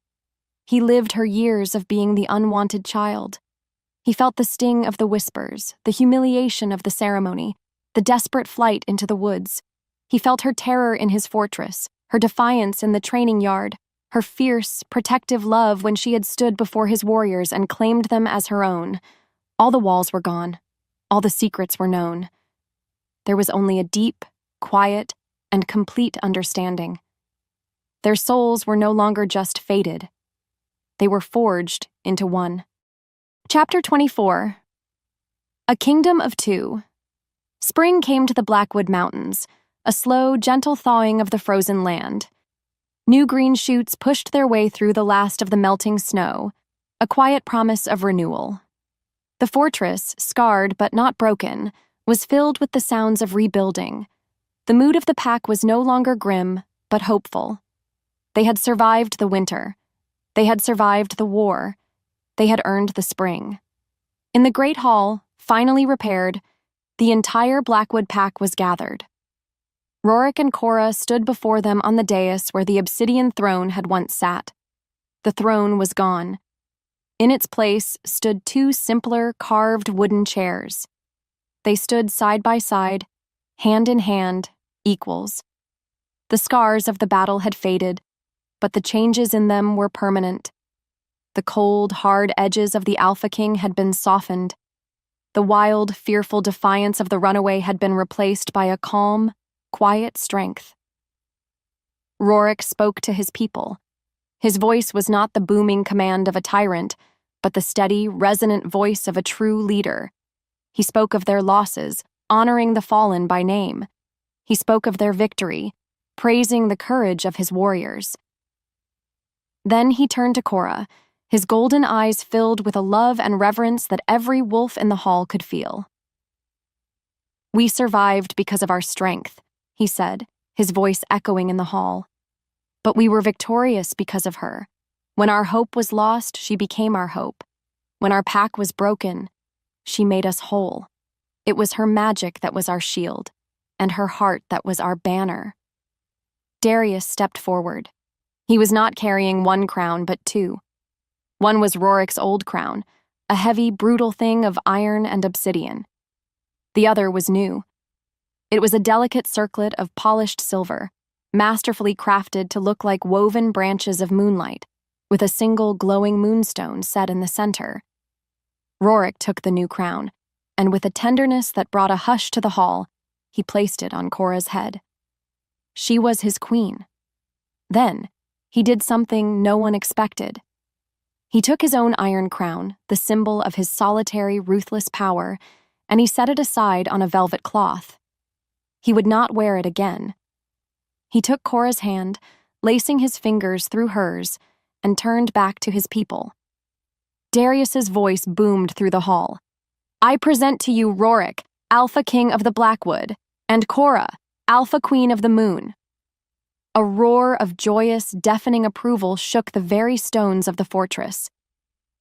He lived her years of being the unwanted child. He felt the sting of the whispers, the humiliation of the ceremony, the desperate flight into the woods. He felt her terror in his fortress, her defiance in the training yard, her fierce, protective love when she had stood before his warriors and claimed them as her own. All the walls were gone. All the secrets were known. There was only a deep, quiet, and complete understanding. Their souls were no longer just fated. They were forged into one. Chapter 24. A Kingdom of Two. Spring came to the Blackwood Mountains, a slow, gentle thawing of the frozen land. New green shoots pushed their way through the last of the melting snow, a quiet promise of renewal. The fortress, scarred but not broken, was filled with the sounds of rebuilding. The mood of the pack was no longer grim, but hopeful. They had survived the winter. They had survived the war. They had earned the spring. In the Great Hall, finally repaired, the entire Blackwood pack was gathered. Rorik and Cora stood before them on the dais where the obsidian throne had once sat. The throne was gone. In its place stood two simpler, carved wooden chairs. They stood side by side, hand in hand, equals. The scars of the battle had faded, but the changes in them were permanent. The cold, hard edges of the Alpha King had been softened. The wild, fearful defiance of the runaway had been replaced by a calm, quiet strength. Rorik spoke to his people. His voice was not the booming command of a tyrant, but the steady, resonant voice of a true leader. He spoke of their losses, honoring the fallen by name. He spoke of their victory, praising the courage of his warriors. Then he turned to Cora, his golden eyes filled with a love and reverence that every wolf in the hall could feel. "We survived because of our strength," he said, his voice echoing in the hall. "But we were victorious because of her. When our hope was lost, she became our hope. When our pack was broken, she made us whole. It was her magic that was our shield, and her heart that was our banner." Darius stepped forward. He was not carrying one crown, but two. One was Rorik's old crown, a heavy, brutal thing of iron and obsidian. The other was new. It was a delicate circlet of polished silver, masterfully crafted to look like woven branches of moonlight, with a single glowing moonstone set in the center. Rorik took the new crown, and with a tenderness that brought a hush to the hall, he placed it on Cora's head. She was his queen. Then, he did something no one expected. He took his own iron crown, the symbol of his solitary, ruthless power, and he set it aside on a velvet cloth. He would not wear it again. He took Cora's hand, lacing his fingers through hers, and turned back to his people. Darius's voice boomed through the hall. "I present to you Rorik, Alpha King of the Blackwood, and Cora, Alpha Queen of the Moon." A roar of joyous, deafening approval shook the very stones of the fortress.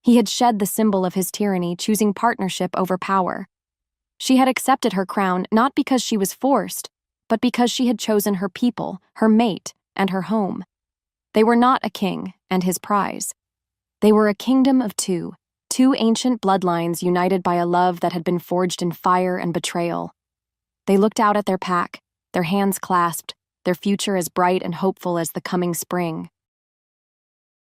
He had shed the symbol of his tyranny, choosing partnership over power. She had accepted her crown not because she was forced, but because she had chosen her people, her mate, and her home. They were not a king and his prize. They were a kingdom of two ancient bloodlines united by a love that had been forged in fire and betrayal. They looked out at their pack, their hands clasped, their future as bright and hopeful as the coming spring.